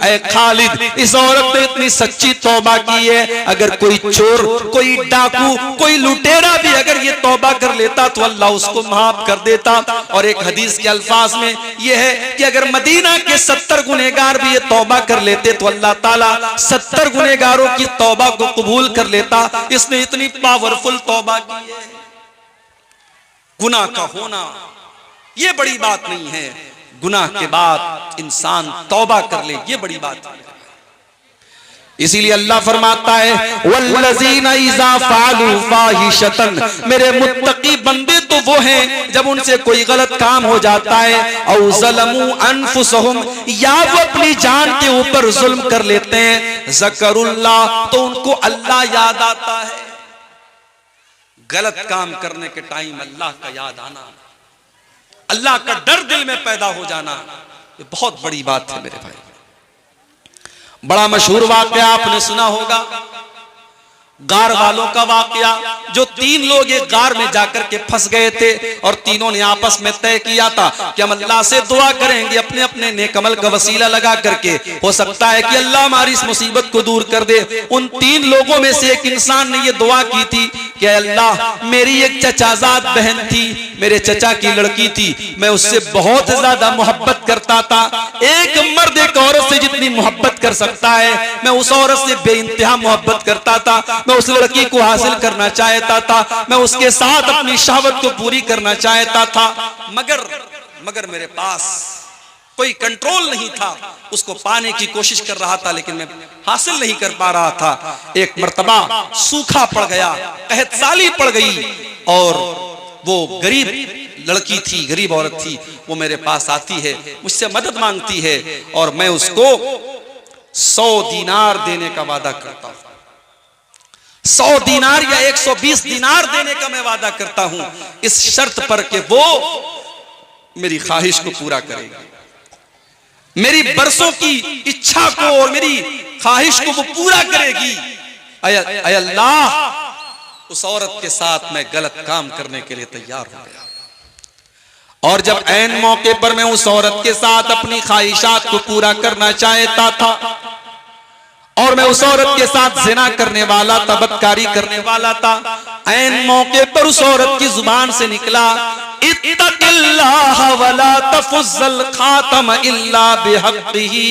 ऐ खालिद, इस औरत ने इतनी सच्ची तौबा की है, अगर कोई चोर, कोई डाकू, कोई लुटेरा भी अगर ये तौबा कर लेता तो अल्लाह उसको माफ कर देता। और एक हदीस के अल्फाज में यह है कि अगर मदीना के 70 गुनहगार भी ये तौबा कर लेते तो अल्लाह ताला 70 गुनहगारों की तौबा को कबूल कर लेता। इसने इतनी पावरफुल तौबा की है। गुनाह का होना ये बड़ी बात नहीं है, गुनाह के बाद इंसान तौबा कर ले ये बड़ी बात है। इसीलिए अल्लाह फरमाता है, वल्लज़ीना इज़ा फ़अलू फ़ाहिशतन, मेरे मुत्तकी बंदे तो वो हैं जब उनसे कोई गलत काम हो जाता है, औ ज़लमू अनफुसहुम, या वो अपनी जान के ऊपर जुल्म कर लेते हैं, ज़करुल्लाह, तो उनको अल्लाह याद आता है। गलत काम करने के टाइम अल्लाह का याद आना, अल्लाह का डर दिल में पैदा हो जाना, ये बहुत बड़ी बात है मेरे भाई। बड़ा मशहूर वाकया आपने सुना होगा, गार वालों का वाकया, जो 3 लोग एक गार में जाकर के फंस गए थे और तीनों ने आपस में तय किया था कि हम अल्लाह से दुआ करेंगे अपने अपने नेक अमल का वसीला लगा करके, हो सकता है कि अल्लाह हमारी इस मुसीबत को दूर कर दे। उन 3 लोगों में से एक इंसान ने यह दुआ की थी कि अल्लाह, मेरी एक चचाजाद बहन थी, मेरे चचा की लड़की थी, मैं उससे बहुत ज्यादा मोहब्बत करता था। एक मर्द एक औरत से जितनी मोहब्बत कर सकता है मैं उस औरत से बेइंतहा मोहब्बत करता था। मैं उस लड़की को हासिल करना चाहता था, मैं उसके साथ अपनी शहवत को पूरी करना चाहता था, मगर मेरे पास कोई कंट्रोल नहीं था। उसको पाने की कोशिश कर रहा था लेकिन मैं हासिल नहीं कर पा रहा था। एक मर्तबा सूखा पड़ गया, कहतसाली पड़ गई और वो गरीब लड़की थी, गरीब औरत थी, वो मेरे पास आती है, मुझसे मदद मांगती है और मैं उसको 100 दीनार देने का वादा करता हूं। 100 दीनार या 120 दीनार देने का मैं वादा करता हूं, इस शर्त पर कि वो मेरी ख्वाहिश को पूरा करेगी, मेरी बरसों की इच्छा को और मेरी ख्वाहिश को वो पूरा करेगी। अय अल्लाह, उस औरत के साथ मैं गलत काम करने के लिए तैयार हो गया और जब ऐन मौके पर मैं उस औरत के साथ अपनी ख्वाहिशात को पूरा करना चाहता था और मैं उस औरत के साथ जिना करने वाला था, बदकारी करने वाला था, ऐन मौके पर उस औरत की जुबान से निकला, इत्तक़िल्लाह वला तफ़ुज़्ज़ल ख़ातम इल्ला बिहक़्क़िही।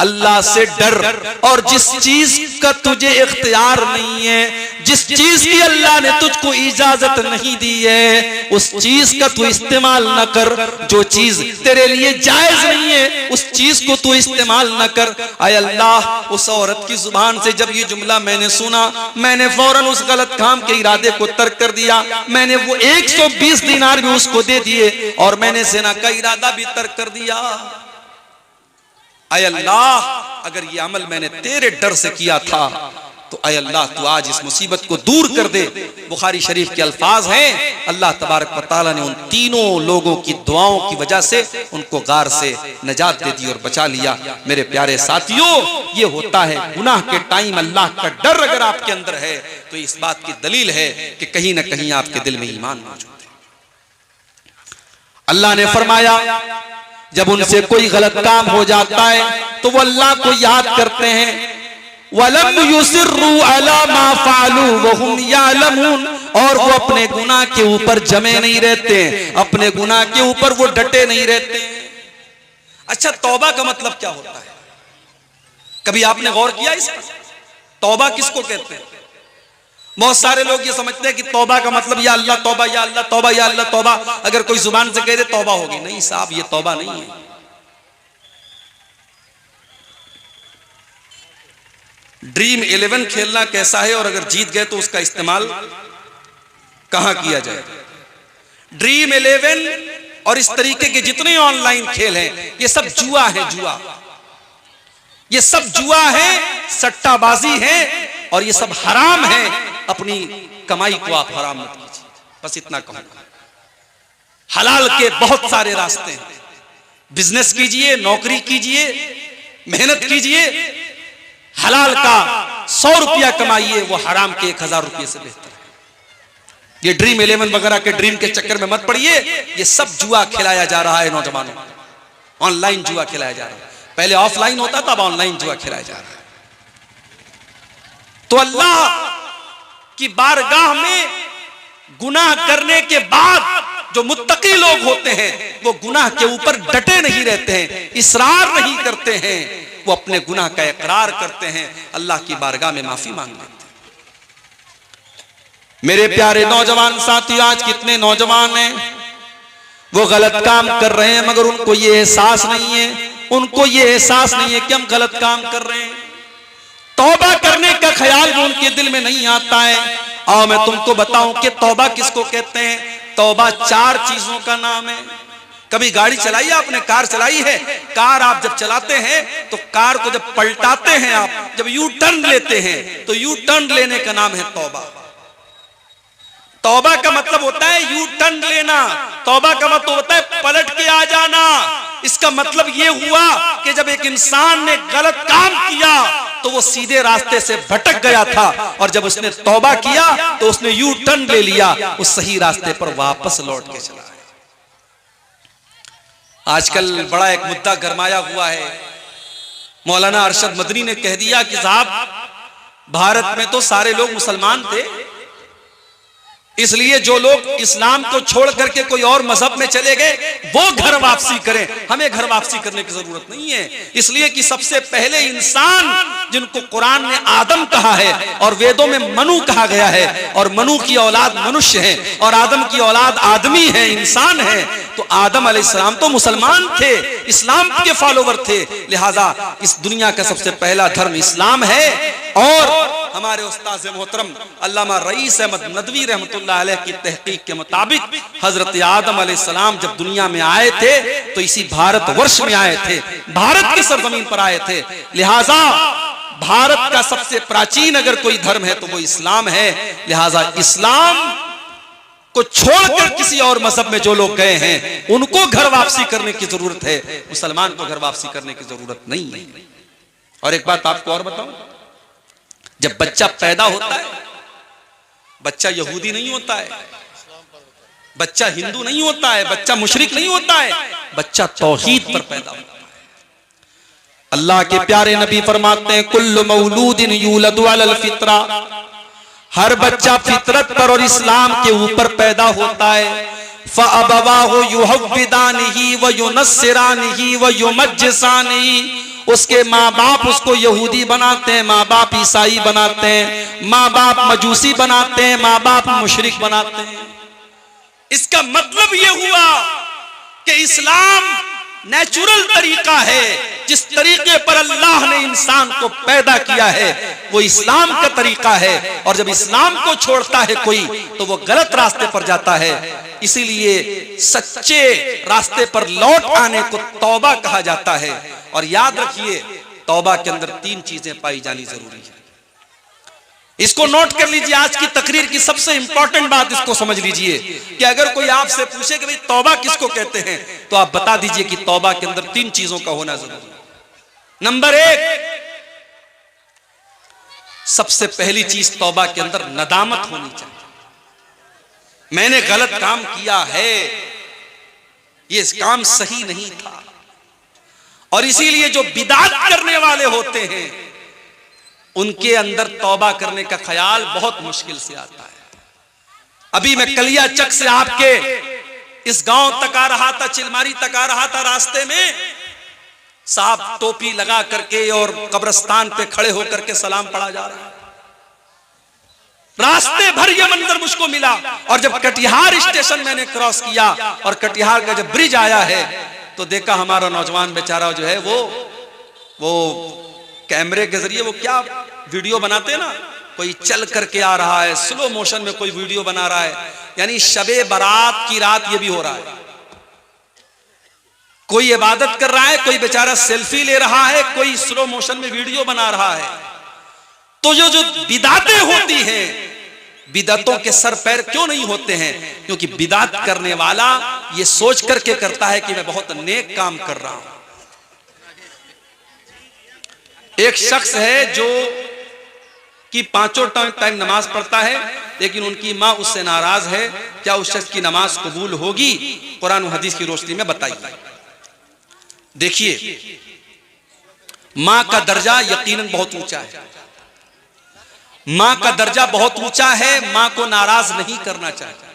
अल्लाह से डर, और जिस चीज का तुझे इख्तियार नहीं है, जिस चीज की अल्लाह ने तुझको इजाजत नहीं दी है, उस चीज का तू इस्तेमाल न कर। जो चीज तेरे लिए जायज नहीं है उस चीज को तू इस्तेमाल न कर। आय अल्लाह, उस औरत की जुबान से जब ये जुमला मैंने सुना, मैंने फौरन उस गलत काम के इरादे को तर्क कर दिया। मैंने वो 120 दिनार भी उसको दे दिए और मैंने ज़िना का इरादा भी तर्क कर दिया। आय अल्लाह, अगर ये अमल मैंने तेरे डर से किया था तो आय अल्लाह तू आज इस मुसीबत को दूर कर दे। बुखारी शरीफ के अल्फाज हैं, अल्लाह तबारक व तआला ने उन तीनों लोगों की दुआओं की वजह से उनको गार से नजात दे दी और बचा लिया। मेरे प्यारे साथियों, ये होता है गुनाह के टाइम अल्लाह का डर अगर आपके अंदर है तो इस बात की दलील है कि कहीं ना कहीं आपके दिल में ईमान मौजूद है। अल्लाह ने फरमाया, जब उनसे कोई गलत काम हो जाता है तो वो अल्लाह को याद करते हैं। वलम युसिर्रू अला मा फालू वहुम यालमून, और वो अपने गुनाह के ऊपर जमे नहीं रहते, अपने गुनाह के ऊपर वो डटे नहीं रहते। अच्छा, तौबा का मतलब क्या होता है? कभी आपने गौर किया इस पर? तौबा किसको कहते हैं? बहुत सारे लोग ये समझते हैं कि तौबा का मतलब या अल्लाह तौबा, या अल्लाह तौबा, या अल्लाह तौबा। अगर कोई जुबान से कह दे तौबा होगी, नहीं साहब, ये तौबा नहीं है। ड्रीम 11 खेलना कैसा है और अगर जीत गए तो उसका इस्तेमाल कहां किया जाए? ड्रीम 11 और इस तरीके के जितने ऑनलाइन खेल हैं, ये सब जुआ है, जुआ। ये सब जुआ है, सट्टाबाजी है, और ये सब हराम है। अपनी कमाई को आप हराम मत कीजिए, बस इतना कहूंगा। हलाल के बहुत सारे रास्ते हैं। बिजनेस कीजिए, नौकरी कीजिए, मेहनत कीजिए, हलाल का 100 रुपया कमाइए, वो हराम के 1000 रुपये से बेहतर है। ये ड्रीम 11 वगैरह के ड्रीम के चक्कर में मत पड़िए। ये सब जुआ खिलाया जा रहा है नौजवानों को, ऑनलाइन जुआ खिलाया जा रहा है। पहले ऑफलाइन होता था, अब ऑनलाइन जुआ खिलाया जा रहा है। तो अल्लाह की बारगाह में गुनाह करने के बाद जो मुत्तकी लोग होते हैं वो गुनाह के ऊपर डटे नहीं रहते हैं, इसरार नहीं करते हैं, वो अपने गुनाह का इकरार करते हैं, अल्लाह की बारगाह में माफी मांग लेते हैं। मेरे प्यारे नौजवान साथी, आज कितने नौजवान हैं वो गलत काम कर रहे हैं मगर उनको ये एहसास नहीं है, उनको ये एहसास नहीं है कि हम गलत काम कर रहे हैं। तौबा करने का ख्याल भी उनके दिल में नहीं आता है। आओ मैं तुमको बताऊं कि तौबा किसको कहते हैं। तौबा 4 चीजों का नाम है। कभी गाड़ी चलाई है आपने? कार चलाई है? कार आप जब चलाते हैं तो कार को जब पलटाते हैं, आप जब यू टर्न लेते हैं तो यू टर्न लेने का नाम है तौबा। तौबा का मतलब होता है यू टर्न लेना। तौबा का मतलब होता है पलट के आ जाना। इसका मतलब यह हुआ कि जब एक इंसान ने गलत काम किया तो वो सीधे रास्ते से भटक गया था, और जब उसने तौबा किया तो उसने यू टर्न ले लिया, उस सही रास्ते पर वापस लौट के चला। आजकल बड़ा एक मुद्दा गरमाया हुआ है। मौलाना अरशद मदनी ने कह दिया कि साहब, भारत में तो सारे लोग मुसलमान थे, इसलिए जो लोग इस्लाम को छोड़ करके कोई और मजहब में चले गए वो घर वापसी करें। हमें घर वापसी करने की जरूरत नहीं है, इसलिए कि सबसे पहले इंसान, जिनको कुरान ने आदम कहा है और वेदों में मनु कहा गया है, और मनु की औलाद मनुष्य है और आदम की औलाद आदमी है, इंसान है, तो आदम अलैहिस्सलाम तो मुसलमान थे, इस्लाम के फॉलोवर थे। लिहाजा इस दुनिया का सबसे पहला धर्म इस्लाम है। और हमारे उस्ताद मोहतरम अल्लामा रईस अहमद नदवी रहमतुल्लाह अलैह की तहकीक के मुताबिक हजरत आदम अलैहिस्सलाम जब दुनिया में आए थे तो इसी भारतवर्ष में आए थे, भारत की सरजमीन पर आए थे। लिहाजा भारत का सबसे प्राचीन अगर कोई धर्म है तो वो इस्लाम है। लिहाजा इस्लाम को छोड़कर किसी और मजहब में जो लोग गए हैं उनको घर वापसी करने की जरूरत है, मुसलमान को घर वापसी करने की जरूरत नहीं है। और एक बात आपको और बताऊं, जब बच्चा पैदा होता है, बच्चा यहूदी नहीं होता है, बच्चा हिंदू नहीं होता है, बच्चा मुशरिक नहीं होता है, बच्चा तौहीद पर पैदा होता है। अल्लाह के प्यारे नबी फरमाते हैं, कुल्लु मौलूदिन यूलदु अलल फित्रा, हर बच्चा फितरत पर और इस्लाम के ऊपर पैदा होता है। फ़अबवाहु युहव्विदानिही व युनस्सिरानिही व युमज्जिसानिही, उसके माँ बाप उसको यहूदी बनाते हैं, माँ बाप ईसाई बनाते हैं, माँ बाप मजूसी बनाते हैं, माँ बाप मुशरिक बनाते हैं। इसका मतलब यह हुआ कि इस्लाम नेचुरल तरीका है, जिस तरीके पर अल्लाह ने इंसान को पैदा किया है वो इस्लाम का तरीका है। और जब इस्लाम को छोड़ता है कोई तो वो गलत रास्ते पर जाता है। इसीलिए सच्चे रास्ते पर लौट आने को तौबा कहा जाता है। और याद रखिए, तौबा के अंदर 3 चीजें पाई जानी जरूरी है। इसको नोट कर लीजिए। आज की तकरीर की सबसे इंपॉर्टेंट बात इसको समझ लीजिए कि अगर कोई आपसे पूछे कि भाई तौबा किसको कहते हैं, तो आप बता दीजिए कि तौबा के अंदर 3 चीजों का होना जरूरी है। नंबर 1, सबसे पहली चीज तौबा के अंदर नदामत होनी चाहिए। मैंने गलत काम किया है, ये काम सही नहीं था। और इसीलिए जो बिदात करने वाले होते हैं उनके अंदर तौबा करने का ख्याल बहुत मुश्किल से आता है। अभी मैं कलिया चक से आपके इस गांव तक आ रहा था, चिलमारी तक आ रहा था। रास्ते में साहब टोपी लगा करके और कब्रिस्तान पे खड़े होकर के सलाम पढ़ा जा रहा है। रास्ते भर ये मंजर मुझको मिला। और जब कटिहार स्टेशन मैंने क्रॉस किया और कटिहार का जब ब्रिज आया है तो देखा हमारा नौजवान बेचारा जो है वो कैमरे के जरिए वो क्या वीडियो बनाते ना, कोई चल करके आ रहा है, स्लो मोशन में कोई वीडियो बना रहा है। यानी शबे बारात की रात ये भी हो रहा है। कोई इबादत कर रहा है, कोई बेचारा सेल्फी ले रहा है, कोई स्लो मोशन में वीडियो बना रहा है। तो जो बिदातें होती हैं, बिदातों के सर पैर क्यों नहीं होते हैं? क्योंकि बिदात करने वाला ये सोच करके करता है कि मैं बहुत नेक काम कर रहा हूं। एक शख्स है जो कि 5 टाइम नमाज पढ़ता है, लेकिन उनकी मां उससे नाराज है। क्या उस शख्स की नमाज कबूल होगी? कुरान और हदीस की रोशनी में बताइए। देखिए, मां का दर्जा यकीनन बहुत ऊंचा है। मां का दर्जा बहुत ऊंचा है, मां को नाराज नहीं करना चाहिए।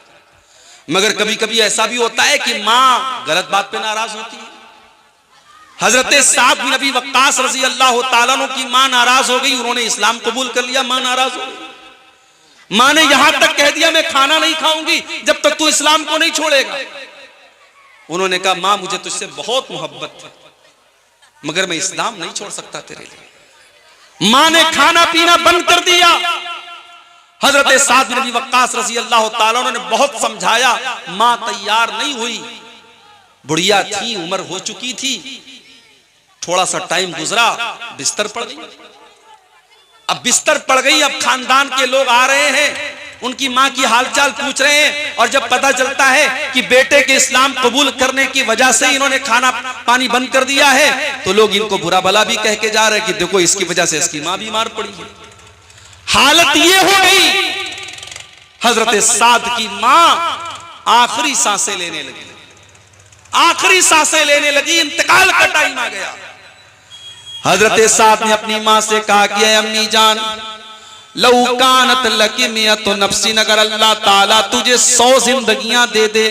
मगर कभी कभी ऐसा भी होता है कि मां गलत बात पे नाराज होती है। हजरत साद बिन अबी वक्कास रजी अल्लाह तआला अन्हु की मां नाराज हो गई, उन्होंने इस्लाम कबूल कर लिया, मां नाराज हो गई। मां ने यहां तक कह दिया मैं खाना नहीं खाऊंगी जब तक तू इस्लाम को नहीं छोड़ेगा। उन्होंने कहा मां मुझे तुझसे बहुत मोहब्बत है, मगर मैं इस्लाम नहीं छोड़ सकता तेरे लिए। मां ने खाना पीना बंद कर दिया। हजरत साद बिन अबी वक्कास रजी अल्लाह तआला अन्हु ने बहुत समझाया, मां तैयार नहीं हुई। बुढ़िया थी, उम्र हो चुकी थी, थोड़ा सा टाइम गुजरा, बिस्तर पड़ गई। अब बिस्तर पड़ गई, अब खानदान के लोग आ रहे हैं, उनकी मां की हालचाल पूछ रहे हैं। और जब पता चलता है कि बेटे के इस्लाम कबूल करने की वजह से इन्होंने खाना पानी बंद कर दिया है, तो लोग इनको बुरा भला भी कह के जा रहे हैं कि देखो इसकी वजह से इसकी मां बीमार पड़ी है। हालत ये हो गई, हजरत साद की मां आखिरी सांसें लेने लगी। आखिरी सांसें लेने लगी, इंतकाल का टाइम आ गया। हजरत साद ने अपनी मां से कहा कि अम्मी जान, लौ कानत लकी मियत नफ्सिन, अगर अल्लाह ताला तुझे 100 जिंदगियां दे दे,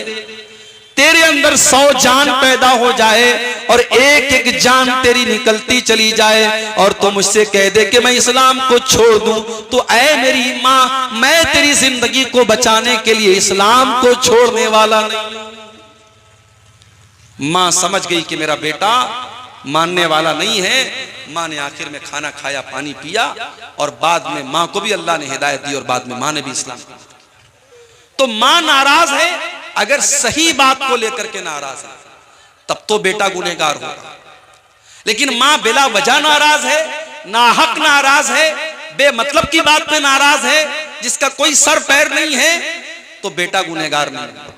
तेरे अंदर 100 जान पैदा हो जाए और एक एक जान तेरी निकलती चली जाए और तू मुझसे कह दे कि मैं इस्लाम को छोड़ दूं, तो ऐ मेरी मां, मैं तेरी जिंदगी को बचाने के लिए इस्लाम को छोड़ने वाला नहीं। मां समझ गई कि मेरा बेटा मानने वाला नहीं है। मां ने आखिर में खाना खाया, पानी पिया और बाद में मां को भी अल्लाह ने हिदायत दी और बाद में मां ने भी इस्लाम किया। तो मां नाराज है, अगर सही बात को लेकर के नाराज है तब तो बेटा गुनहगार होगा। लेकिन मां बिला वजह नाराज है, नाहक नाराज है, बेमतलब की बात पे नाराज है, जिसका कोई सर पैर नहीं है, तो बेटा गुनहगार नहीं है।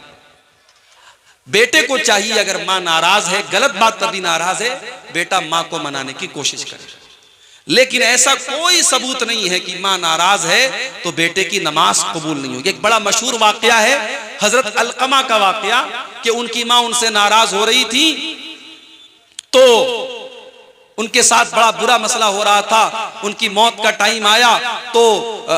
बेटे को चाहिए, अगर मां नाराज है, गलत बात पर भी नाराज है, बेटा मां को मनाने की कोशिश करे। लेकिन ऐसा कोई सबूत नहीं है कि मां नाराज है तो बेटे की नमाज कबूल नहीं होगी। एक बड़ा मशहूर वाकया है हजरत अलकमा का वाकया कि उनकी मां उनसे नाराज हो रही थी, तो उनके साथ बड़ा बुरा मसला हो रहा था, उनकी मौत का टाइम आया तो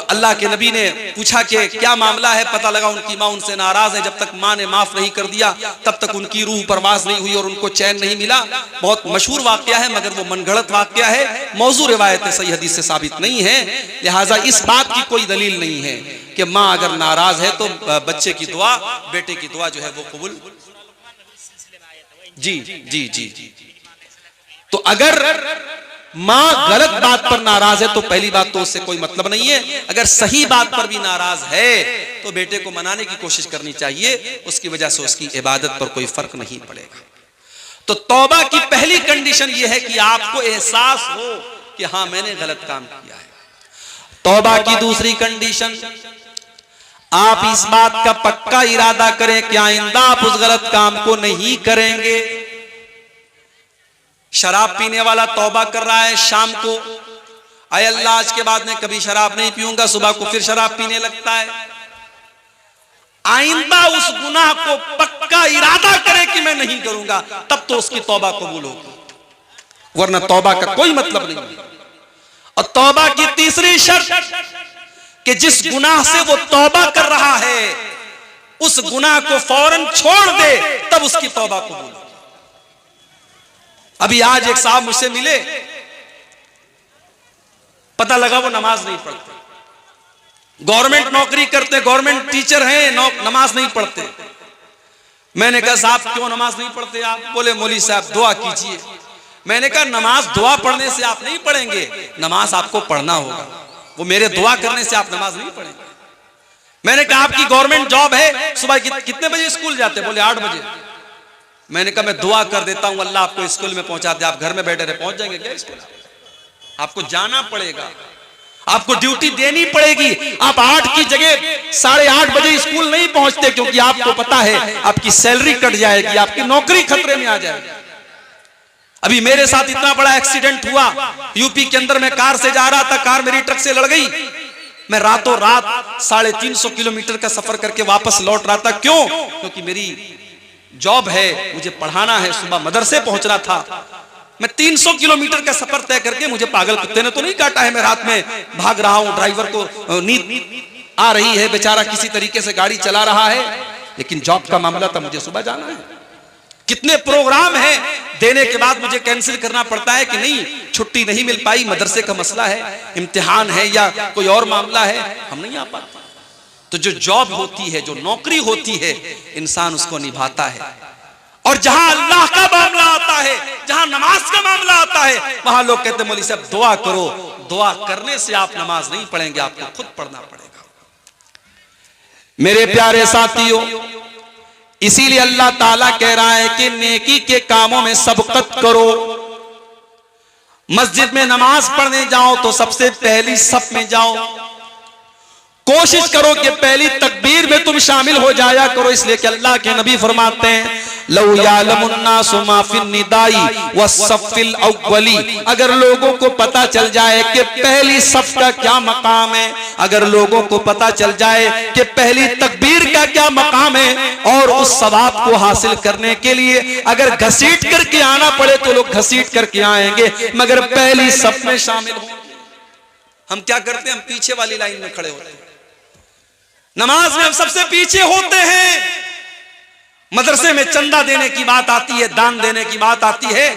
अल्लाह के नबी ने पूछा कि क्या मामला है। पता लगा उनकी माँ उनसे नाराज है। जब तक माँ ने माफ नहीं कर दिया तब तक उनकी रूह परवाज नहीं हुई और उनको चैन नहीं मिला। बहुत मशहूर वाकया है मगर वो मनगढ़ंत वाकया है, मौजू रिवायत है, सही हदीस से साबित नहीं है। लिहाजा इस बात की कोई दलील नहीं है कि माँ अगर नाराज है तो बच्चे की दुआ, बेटे की दुआ जो है वो कबूल। जी जी जी। तो अगर माँ गलत बात पर नाराज है तो पहली बात तो उससे कोई मतलब नहीं है। अगर सही बात पर भी नाराज है तो बेटे को मनाने की कोशिश करनी चाहिए, उसकी वजह से उसकी इबादत पर कोई फर्क नहीं पड़ेगा। तो तौबा की पहली कंडीशन यह है कि आपको एहसास हो कि हाँ मैंने गलत काम किया है। तौबा की दूसरी कंडीशन, आप इस बात का पक्का इरादा करें कि आइंदा आप उस गलत काम को नहीं करेंगे। शराब पीने वाला तौबा कर रहा है शाम को, आय अल्लाह आज के बाद मैं कभी शराब नहीं पीऊंगा, सुबह को फिर शराब पीने लगता है। आइंदा उस गुनाह को पक्का इरादा करे कि मैं नहीं करूंगा, तब तो उसकी तौबा कबूल होगी, वरना तौबा का कोई मतलब नहीं। और तौबा की तीसरी शर्त कि जिस गुनाह से वो तौबा कर रहा है उस गुनाह को फौरन छोड़ दे, तब उसकी तौबा कबूल। अभी आज एक साहब मुझसे मिले, पता लगा वो नमाज नहीं पढ़ते, गवर्नमेंट नौकरी करते, गवर्नमेंट टीचर हैं, नमाज नहीं पढ़ते। मैंने कहा साहब क्यों नमाज नहीं पढ़ते आप? बोले मौली साहब दुआ कीजिए। मैंने कहा नमाज दुआ पढ़ने से आप नहीं पढ़ेंगे, नमाज आपको पढ़ना होगा, वो मेरे दुआ करने से आप नमाज नहीं पढ़ेंगे। मैंने कहा आपकी गवर्नमेंट जॉब है, सुबह कितने बजे स्कूल जाते? बोले 8 बजे। मैंने कहा मैं दुआ कर देता हूं अल्लाह आपको स्कूल में पहुंचा दे, आप घर में बैठे रहे, पहुंच जाएंगे क्या स्कूल? आपको जाना पड़ेगा, आपको ड्यूटी देनी पड़ेगी। आप 8 की जगह 8:30 बजे स्कूल नहीं पहुंचते, क्योंकि आपको पता है आपकी सैलरी कट जाएगी, आपकी नौकरी खतरे में आ जाएगी। अभी मेरे साथ इतना बड़ा एक्सीडेंट हुआ, यूपी के अंदर मैं कार से जा रहा था, कार मेरी ट्रक से लड़ गई। मैं रातों रात 350 किलोमीटर का सफर करके वापस लौट रहा था। क्यों? क्योंकि मेरी जॉब है, मुझे पढ़ाना है, सुबह मदरसे पहुंचना था। मैं 300 किलोमीटर का सफर तय करके, मुझे पागल कुत्ते ने तो नहीं काटा है, मैं रात में भाग रहा हूं, ड्राइवर को नींद आ रही है, बेचारा किसी तरीके से गाड़ी चला रहा है, लेकिन जॉब का मामला था, मुझे सुबह जाना है। कितने प्रोग्राम हैं, देने के बाद मुझे कैंसिल करना पड़ता है कि नहीं छुट्टी नहीं मिल पाई, मदरसे का मसला है, इम्तिहान है या कोई और मामला है, हम नहीं आ पाते। तो जो जॉब होती है, जो नौकरी होती है, इंसान उसको निभाता है। और जहां अल्लाह का मामला आता है, जहां नमाज का मामला आता है, वहां लोग कहते हैं मौलवी साहब दुआ करो। दुआ करने से आप नमाज नहीं पढ़ेंगे, आपको खुद पढ़ना पड़ेगा। मेरे प्यारे साथियों, इसीलिए अल्लाह ताला कह रहा है कि नेकी के कामों में सबकत करो। मस्जिद में नमाज पढ़ने जाओ तो सबसे पहली सफ में जाओ, कोशिश करो कि पहली तकबीर में तुम शामिल हो जाया करो। इसलिए कि अल्लाह के नबी फरमाते हैं लौ यालमुन्नासु मा फिन निदाई वस्सफ़िल अव्वली, अगर लोगों को पता चल जाए कि पहली सफ का क्या मकाम है, अगर लोगों को पता चल जाए कि पहली तकबीर का क्या मकाम है, और उस सवाब को हासिल करने के लिए अगर घसीट करके आना पड़े तो लोग घसीट करके आएंगे, मगर पहली सफ में शामिल हो। हम क्या करते हैं? हम पीछे वाली लाइन में खड़े होते हैं, नमाज में हम सबसे पीछे होते हैं। मदरसे में चंदा देने की बात आती है, दान देने की बात आती है,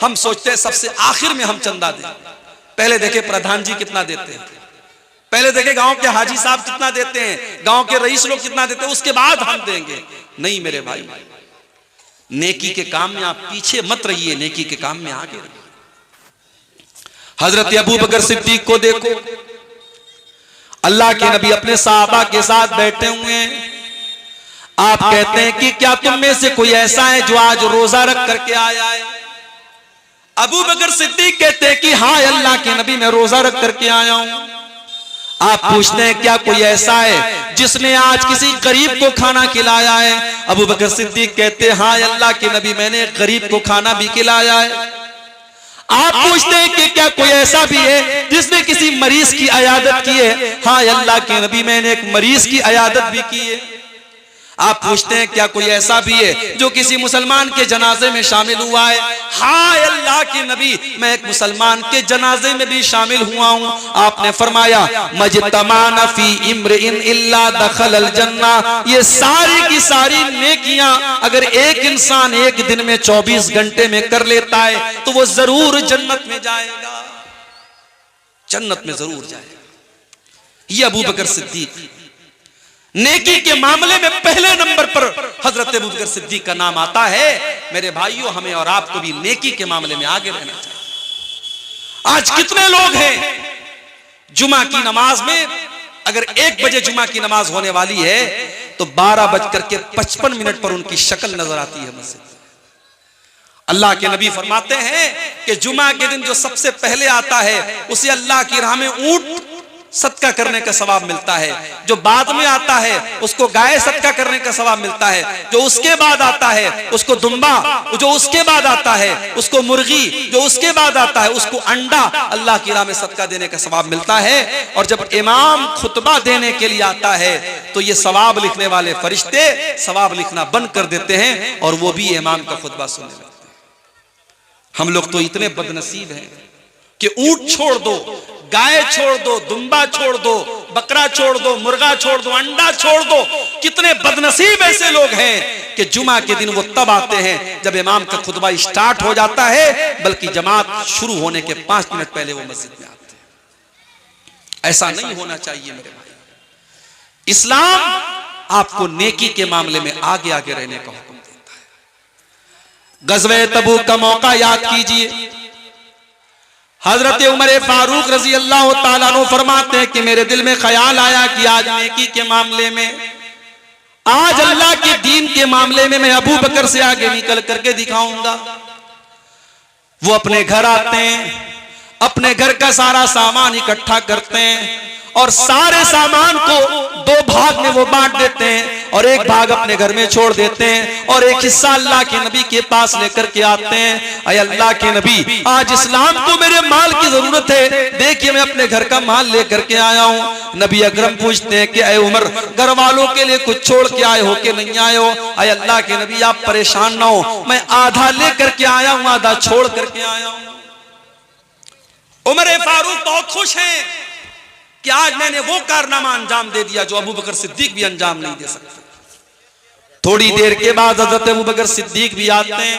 हम सोचते हैं सबसे आखिर में हम चंदा दें। पहले देखे प्रधान जी कितना देते हैं, पहले देखे गांव के हाजी साहब कितना देते हैं, गांव के रईस लोग कितना देते हैं, उसके बाद हम देंगे। नहीं मेरे भाई, नेकी के काम में आप पीछे मत रहिए, नेकी के काम में आगे रहिए। हजरत अबू बकर सिद्दीक को देखो, अल्लाह के नबी अपने सहाबा के साथ बैठे हुए हैं। आप कहते हैं कि क्या तुम में से कोई ऐसा है जो आज रोजा रख करके आया है? अबू बकर सिद्दीक कहते हैं कि हाँ अल्लाह के नबी मैं रोजा रख करके आया हूं। आप पूछते हैं क्या कोई ऐसा है जिसने आज किसी गरीब को खाना खिलाया है? अबू बकर सिद्दीक कहते हैं हाँ अल्लाह के नबी मैंने एक गरीब को खाना भी खिलाया है। आप पूछते हैं कि क्या कोई ऐसा भी है जिसने किसी मरीज की अयादत की है? हाँ अल्लाह के नबी मैंने एक मरीज की अयादत भी की है। आप पूछते हैं क्या कोई ऐसा भी है जो किसी मुसलमान के जनाजे में शामिल हुआ है? हाय अल्लाह के नबी, मैं एक मुसलमान के जनाजे में भी शामिल हुआ हूं। आपने फरमाया मजतमाना फी इम्रिइन इल्ला दखलल जन्ना, ये सारी की सारी नेकियां अगर एक इंसान एक दिन में 24 घंटे में कर लेता है तो वो जरूर जन्नत में जाएगा, जन्नत में जरूर जाएगा। ये अबू बकर सिद्दीक, नेकी के मामले में पहले नंबर पर हजरत अबू बकर सिद्दीक का नाम आता है। मेरे भाइयों, हमें और आपको भी नेकी के मामले में आगे रहना चाहिए। आज कितने लोग हैं जुमा की नमाज में, अगर 1 बजे जुमा की नमाज होने वाली है तो 12:55 पर उनकी शक्ल नजर आती है मस्जिद। अल्लाह के नबी फरमाते हैं कि जुमा के दिन जो सबसे पहले आता है उसे अल्लाह की राह में ऊंट सदका करने का सवाब मिलता है, जो बाद में आता है उसको गाय सदका करने का सवाब मिलता है, जो उसके बाद आता है उसको दुम्बा, जो उसके बाद आता है उसको मुर्गी, जो उसके बाद आता है उसको अंडा अल्लाह की राह में सदका देने का सवाब मिलता है। और जब इमाम खुतबा देने के लिए आता है तो ये सवाब लिखने वाले फरिश्ते सवाब लिखना बंद कर देते हैं और वो भी इमाम का खुतबा सुनने लगते हैं। हम लोग तो इतने बदनसीब हैं कि ऊंट छोड़ दो, गाय छोड़ दो, दुम्बा छोड़ दो, बकरा छोड़ दो, मुर्गा छोड़ दो, अंडा छोड़ दो। कितने बदनसीब ऐसे लोग हैं कि जुमा के दिन वो तब आते हैं जब इमाम का खुतबा स्टार्ट हो जाता है, बल्कि जमात शुरू होने के 5 मिनट पहले वो मस्जिद में आते हैं। ऐसा नहीं होना चाहिए मेरे भाई। इस्लाम आपको नेकी के मामले में आगे आगे रहने का हुक्म देता है। गज़वे तबूक का मौका याद कीजिए। हजरत उमर फारूक रजी अल्लाह ताला अन्हु फरमाते हैं कि मेरे दिल में ख्याल आया कि आज नेकी के मामले में, आज अल्लाह के दीन के मामले में मैं अबू बकर से आगे निकल करके दिखाऊंगा। वो अपने घर आते हैं, अपने घर का सारा सामान इकट्ठा करते हैं और सारे सामान को 2 भाग में वो बांट देते हैं और एक भाग अपने घर में छोड़ देते हैं और एक हिस्सा अल्लाह के नबी के पास लेकर के आते हैं। अय अल्लाह के नबी, आज इस्लाम को मेरे माल की जरूरत है, देखिए मैं अपने घर का माल लेकर के आया हूँ। नबी अकरम पूछते हैं कि अय उमर, घर वालों के लिए कुछ छोड़ के आए हो कि नहीं आए हो? अय अल्लाह के नबी, आप परेशान ना हो, मैं आधा लेकर के आया हूँ, आधा छोड़ करके आया हूँ। उमर फारूक बहुत खुश हैं कि आज मैंने वो कारनामा अंजाम दे दिया जो अबू बकर सिद्दीक भी अंजाम नहीं दे सकते। थोड़ी देर के बाद हजरत अबू बकर सिद्दीक भी आते हैं,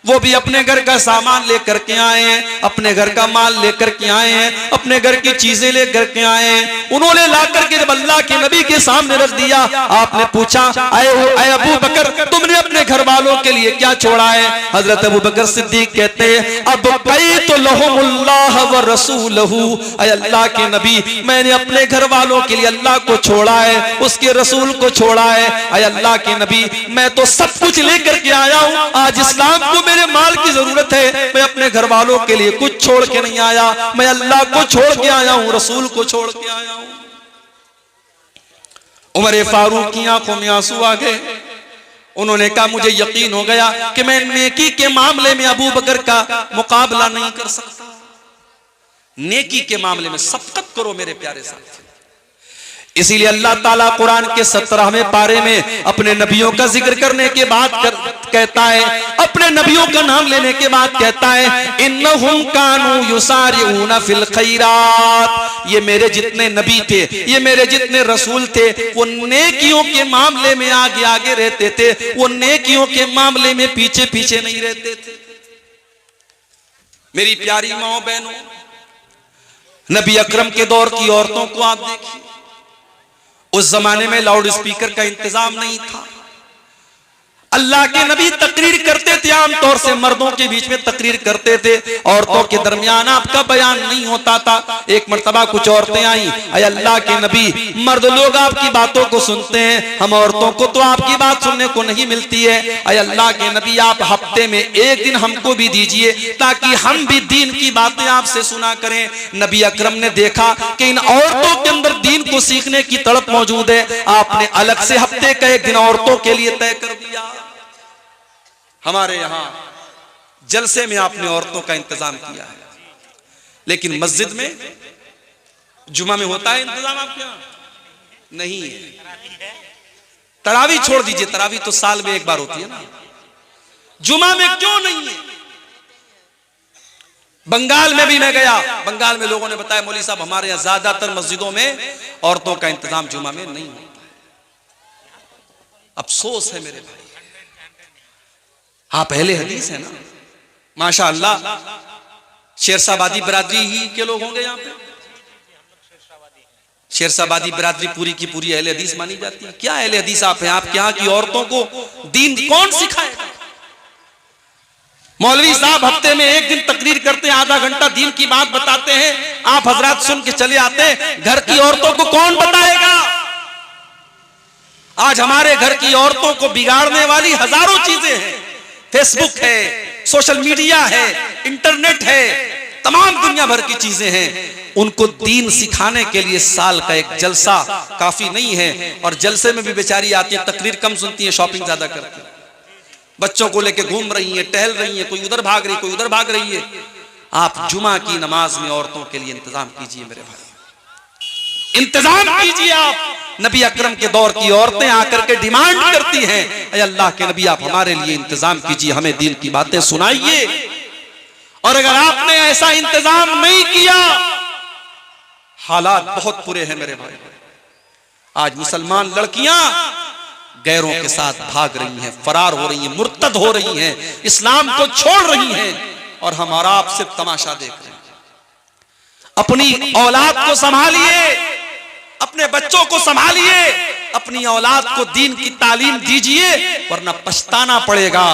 वो भी अपने घर का सामान लेकर के आए हैं, अपने घर का माल लेकर के आए हैं, अपने घर की चीजें लेकर के आए हैं। उन्होंने लाकर के जब अल्लाह के नबी के सामने रख दिया, आपने पूछा अय अबू बकर, तुमने अपने घर वालों के लिए क्या छोड़ा है? हजरत अबू बकर सिद्दीक कहते हैं अब तो लहुमुल्लाह व रसूलहू, अय अल्लाह के नबी, मैंने अपने घर वालों के लिए अल्लाह को छोड़ा है, उसके रसूल को छोड़ा है। अय अल्लाह के नबी, मैं तो सब कुछ लेकर के आया हूँ, आज इस्लाम को मेरे माल की जरूरत है, मैं अपने घर वालों के लिए कुछ छोड़ के नहीं आया, मैं अल्लाह को छोड़ के आया हूं, रसूल को छोड़ के आया हूं। उमर फारूक की आंखों में आंसू आ गए। उन्होंने कहा मुझे यकीन हो गया कि मैं नेकी के मामले में अबू बकर का मुकाबला नहीं कर सकता। नेकी के मामले में सबकत करो मेरे प्यारे साथी। इसीलिए अल्लाह ताला कुरान के 17वें पारे में अपने नबियों का जिक्र करने के बाद कहता है, अपने नबियों का नाम लेने के बाद कहता है इन्नहुम कानू युसारिऊना फिल खैरात, ये मेरे जितने नबी थे, ये मेरे जितने रसूल थे, वो नेकियों के मामले में आगे आगे रहते थे, वो नेकियों के मामले में पीछे पीछे नहीं रहते थे। मेरी प्यारी माओ बहनों, नबी अकरम के दौर की औरतों को आप देखिए, उस जमाने में लाउड स्पीकर का इंतजाम नहीं था। अल्लाह के नबी तकरीर करते थे, आमतौर से मर्दों के बीच में तकरीर करते थे, औरतों के दरमियान आपका बयान नहीं होता था। एक मर्तबा कुछ औरतें आई, अय अल्लाह के नबी, मर्द लोग आपकी बातों को सुनते हैं, हम औरतों को तो आपकी बात सुनने को नहीं मिलती है। अय अल्लाह के नबी, आप हफ्ते में एक दिन हमको भी दीजिए ताकि हम भी दीन की बातें आपसे सुना करें। नबी अकरम ने देखा कि इन औरतों के अंदर दीन को सीखने की तड़प मौजूद है, आपने अलग से हफ्ते का एक दिन औरतों के लिए तय कर दिया। हमारे यहां जलसे में आपने औरतों का इंतजाम किया है, लेकिन मस्जिद में जुमा में होता है इंतजाम आपके यहां? नहीं है। तरावी छोड़ दीजिए, तरावी तो साल में एक बार होती है ना, जुमा में क्यों नहीं है? बंगाल में भी मैं गया, बंगाल में लोगों ने बताया मौलवी साहब हमारे यहाँ ज्यादातर मस्जिदों में औरतों का इंतजाम जुमा में नहीं होता है। अफसोस है मेरे भाई। हाँ पहले हदीस है ना, माशाअल्लाह शेरशाबादी बिरादरी ही के लोग होंगे यहाँ पे। शेरशाबादी बिरादरी पूरी की पूरी अहले हदीस मानी जाती है। क्या अहले हदीस आप हैं? आपके यहाँ की औरतों को दीन कौन सिखाएगा? मौलवी साहब हफ्ते में एक दिन तकरीर करते हैं, आधा घंटा दीन की बात बताते हैं, आप हजरात सुन के चले आते हैं। घर की औरतों को कौन बताएगा? आज हमारे घर की औरतों को बिगाड़ने वाली हजारों चीजें हैं। फेसबुक है, सोशल मीडिया है, इंटरनेट है, तमाम दुनिया भर की चीजें हैं। उनको दीन सिखाने के लिए साल का एक जलसा काफी नहीं है। और जलसे में भी बेचारी आती है, तकरीर कम सुनती है, शॉपिंग ज्यादा करती है, बच्चों को लेके घूम रही हैं, टहल रही हैं, कोई उधर भाग रही है, कोई उधर भाग रही है। आप जुमा की नमाज में औरतों के लिए इंतजाम कीजिए मेरे भाई, इंतजाम कीजिए आप। नबी अकरम के दौर की औरतें आकर के डिमांड करती हैं, अरे अल्लाह के नबी आप हमारे लिए इंतजाम कीजिए, हमें दीन की बातें सुनाइए। और अगर आपने ऐसा इंतजाम नहीं किया, हालात बहुत बुरे हैं मेरे भाई। आज मुसलमान लड़कियां गैरों के साथ भाग रही हैं, फरार हो रही हैं, मुर्तद हो रही हैं, इस्लाम को छोड़ रही हैं, और हमारा आप सिर्फ तमाशा देख रहे हैं। अपनी औलाद को संभालिए, अपने बच्चों को संभालिए, अपनी औलाद को दीन की तालीम दीजिए, वरना पछताना पड़ेगा।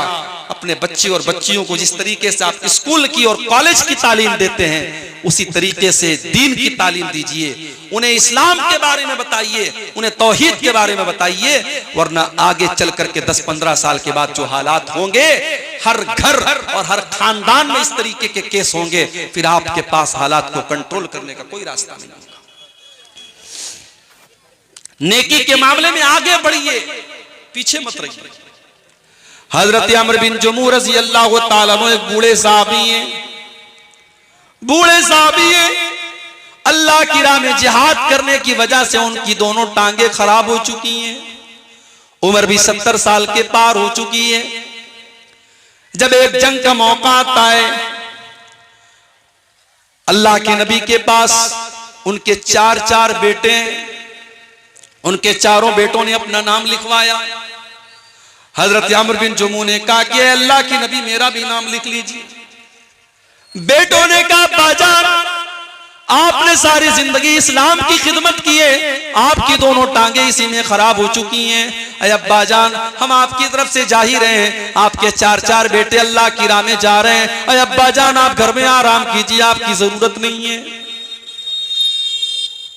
अपने बच्चे और बच्चियों को जिस तरीके से आप स्कूल की और कॉलेज की तालीम देते हैं, उसी तरीके से दीन की तालीम दीजिए। उन्हें इस्लाम के बारे में बताइए, उन्हें तौहीद के बारे में बताइए, वरना आगे चल करके 10-15 साल के बाद जो हालात होंगे, हर घर और हर खानदान में इस तरीके के केस होंगे, फिर आपके पास हालात को कंट्रोल करने का कोई रास्ता नहीं होगा। नेकी के मामले में आगे बढ़िए, पीछे मत रहिए। हजरत अमर बिन जमू रज़ी अल्लाह ताला अन्हु एक बूढ़े साहबी हैं, बूढ़े साहबी हैं। अल्लाह की राह में जिहाद करने की वजह से उनकी दोनों टांगे खराब हो चुकी हैं, उम्र भी 70 साल के पार हो चुकी है। जब एक जंग का मौका आता है, अल्लाह के नबी के पास उनके 4 बेटे हैं, उनके चारों बेटों ने अपना नाम लिखवाया। हजरत अमर बिन जमू ने कहा कि अल्लाह की नबी मेरा भी नाम लिख लीजिए। बेटों ने कहा बाजान आपने सारी जिंदगी इस्लाम की खिदमत की है, आपकी दोनों टांगे इसी में खराब हो चुकी हैं। अरे अब्बाजान हम आपकी तरफ से जा ही रहे हैं, आपके 4 बेटे अल्लाह की राह में जा रहे हैं। अरे अब्बाजान आप घर में आराम कीजिए, आपकी जरूरत नहीं है।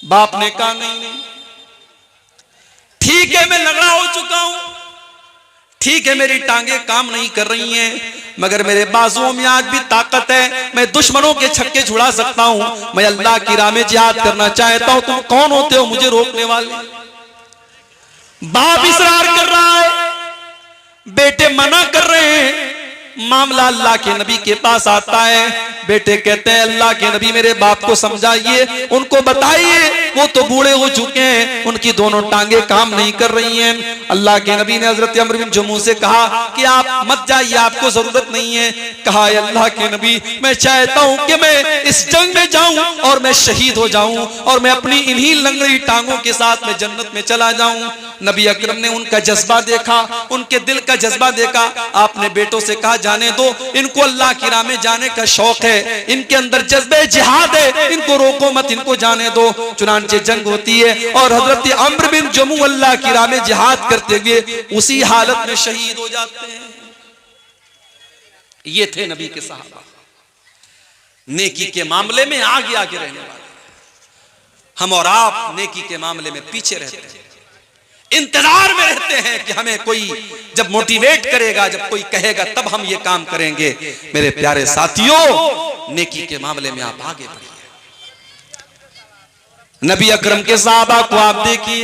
बाप ने कहा नहीं, ठीक है मैं लंगड़ा हो चुका हूं, ठीक है मेरी टांगे काम नहीं कर रही हैं, मगर मेरे बाजुओं में आज भी ताकत है, मैं दुश्मनों के छक्के छुड़ा सकता हूं, मैं अल्लाह की राह में जिहाद करना चाहता हूं। तुम कौन होते हो मुझे रोकने वाले? बाप इसरार कर रहा है, बेटे मना कर रहे हैं। मामला अल्लाह के नबी के पास आता है, बेटे कहते हैं अल्लाह के नबी मेरे बाप को समझाइए, उनको बताइए, वो तो बूढ़े हो चुके हैं, उनकी दोनों टांगे काम नहीं कर रही हैं। अल्लाह के नबी ने हजरत अमर बिन जमू से कहा कि आप मत जाइए, आपको जरूरत नहीं है। कहा अल्लाह के नबी मैं चाहता हूं कि मैं इस जंग में जाऊं और मैं शहीद हो जाऊं और मैं अपनी इन्हीं लंगड़ी टांगों के साथ मैं जन्नत में चला जाऊं। नबी अकरम ने उनका जज्बा देखा, उनके दिल का जज्बा देखा। आपने बेटों से कहा जाने दो, इनको अल्लाह की राह में जाने का शौक है, इनके अंदर जज्बे जिहाद है, इनको रोको मत, इनको जाने दो। चुनांचे जंग होती है और हजरत अमर बिन जमू अल्लाह की राह में जिहाद करते हुए उसी हालत में शहीद हो जाते हैं। ये थे नबी के सहाबा, नेकी के मामले में आगे आगे रहने वाले। हम और आप नेकी के मामले में पीछे रहते हैं, इंतजार में रहते हैं कि हमें कोई जब मोटिवेट करेगा, जब कोई कहेगा तब हम ये काम करेंगे। मेरे प्यारे साथियों, नेकी के मामले में आप आगे बढ़िए। नबी अकरम के सहाबा को आप देखिए,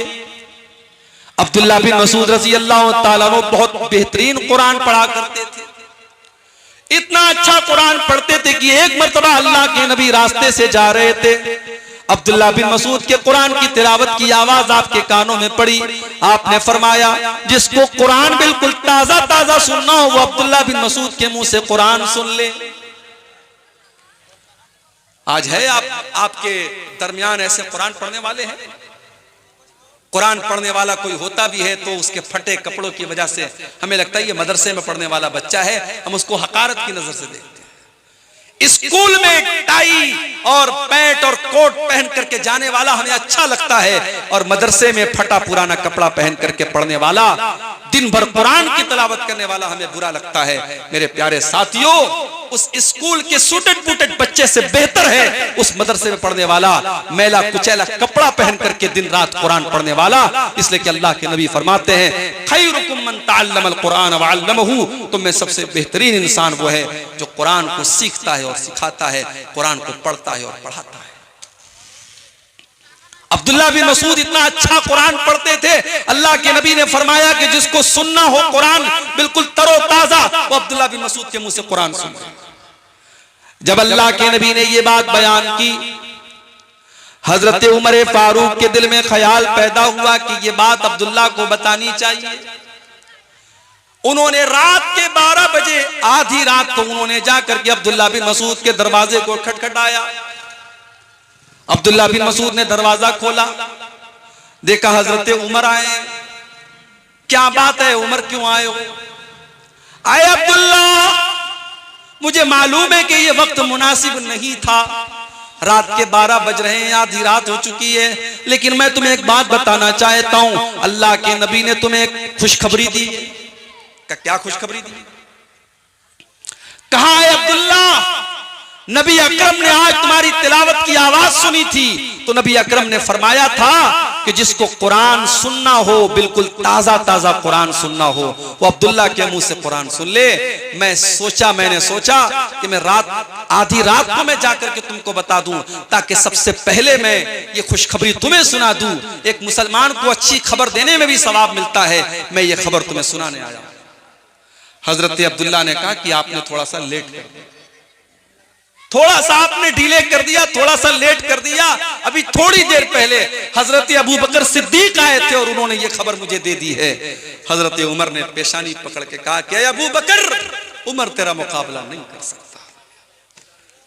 अब्दुल्लाह बिन मसूद रज़ी अल्लाह ताला अन्हु बहुत बेहतरीन कुरान पढ़ा करते थे, इतना अच्छा कुरान पढ़ते थे कि एक मर्तबा अल्लाह के नबी रास्ते से जा रहे थे, अब्दुल्लाह बिन मसूद के कुरान की तिलावत की आवाज आपके कानों में पड़ी। आपने फरमाया जिसको कुरान बिल्कुल ताजा ताजा सुनना हो वो अब्दुल्ला बिन मसूद के मुंह से कुरान सुन ले। आज है आपके दरमियान ऐसे कुरान पढ़ने वाले हैं? कुरान पढ़ने वाला कोई होता भी है तो उसके फटे कपड़ों की वजह से हमें लगता है ये मदरसे में पढ़ने वाला बच्चा है, हम उसको हकारत की नजर से देखते हैं। स्कूल में टाई और पैंट और कोट पहन करके जाने वाला हमें अच्छा लगता है, और मदरसे में फटा पुराना कपड़ा पहन करके पढ़ने वाला, दिन भर कुरान की तिलावत करने वाला हमें बुरा लगता है। मेरे प्यारे साथियों, उस स्कूल के सूटेड बूटेड बच्चे से बेहतर है उस मदरसे में पढ़ने वाला मैला कुचैला कपड़ा पहन करके दिन रात कुरान पढ़ने वाला। इसलिए कि अल्लाह के नबी फरमाते हैं खैरुकुम मन तअल्लमल कुरान व अल्लमहु, तुम में सबसे बेहतरीन इंसान वो है जो कुरान को सीखता है और सिखाता है, कुरान को पढ़ता है और पढ़ाता है। अब्दुल्ला बिन मसूद इतना अच्छा कुरान पढ़ते थे, अल्लाह के नबी ने फरमाया कि जिसको सुनना हो कुरान बिल्कुल तरोताजा, वो अब्दुल्ला बिन मसूद के मुंह से कुरान सुने। जब अल्लाह के नबी ने ये बात बयान की, हजरत उमर फारूक के दिल में ख्याल पैदा हुआ कि ये बात अब्दुल्ला को बतानी चाहिए। उन्होंने रात के 12 बजे, आधी रात को उन्होंने जाकर के अब्दुल्ला बिन मसूद के दरवाजे को खटखटाया। अब्दुल्ला बिन मसूद ने दरवाजा खोला, देखा हजरत उमर आए। क्या बात है उमर, क्यों आए हो? आए अब्दुल्ला, मुझे मालूम है कि ये वक्त मुनासिब नहीं था, रात के 12 बज रहे हैं, आधी रात हो चुकी है, लेकिन मैं तुम्हें एक बात बताना चाहता हूं। अल्लाह के नबी ने तुम्हें एक खुशखबरी दी। क्या खुशखबरी दी? कहा है अब्दुल्ला, नबी अकरम ने आज तुम्हारी तिलावत की आवाज सुनी थी, तो नबी अकरम ने फरमाया था कि जिसको कुरान सुनना हो, बिल्कुल ताजा ताजा कुरान सुनना हो, वो अब्दुल्ला के मुंह से कुरान सुन ले। मैंने सोचा कि मैं आधी रात को मैं जाकर के तुमको बता दूं, ताकि सबसे पहले मैं ये खुशखबरी तुम्हें सुना दूं। एक मुसलमान को अच्छी खबर देने में भी सवाब मिलता है, मैं ये खबर तुम्हें सुनाने आया। हजरत अब्दुल्ला ने कहा कि आपने थोड़ा सा लेट कर दिया, थोड़ा सा आपने डिले कर दिया, थोड़ा सा लेट कर दिया। अभी थोड़ी देर पहले हजरत अबू बकर सिद्दीक आए थे और उन्होंने ये खबर मुझे दे दी है। हजरत उमर ने पेशानी पकड़ के कहा कि अबू बकर, उमर तेरा मुकाबला नहीं कर सकता।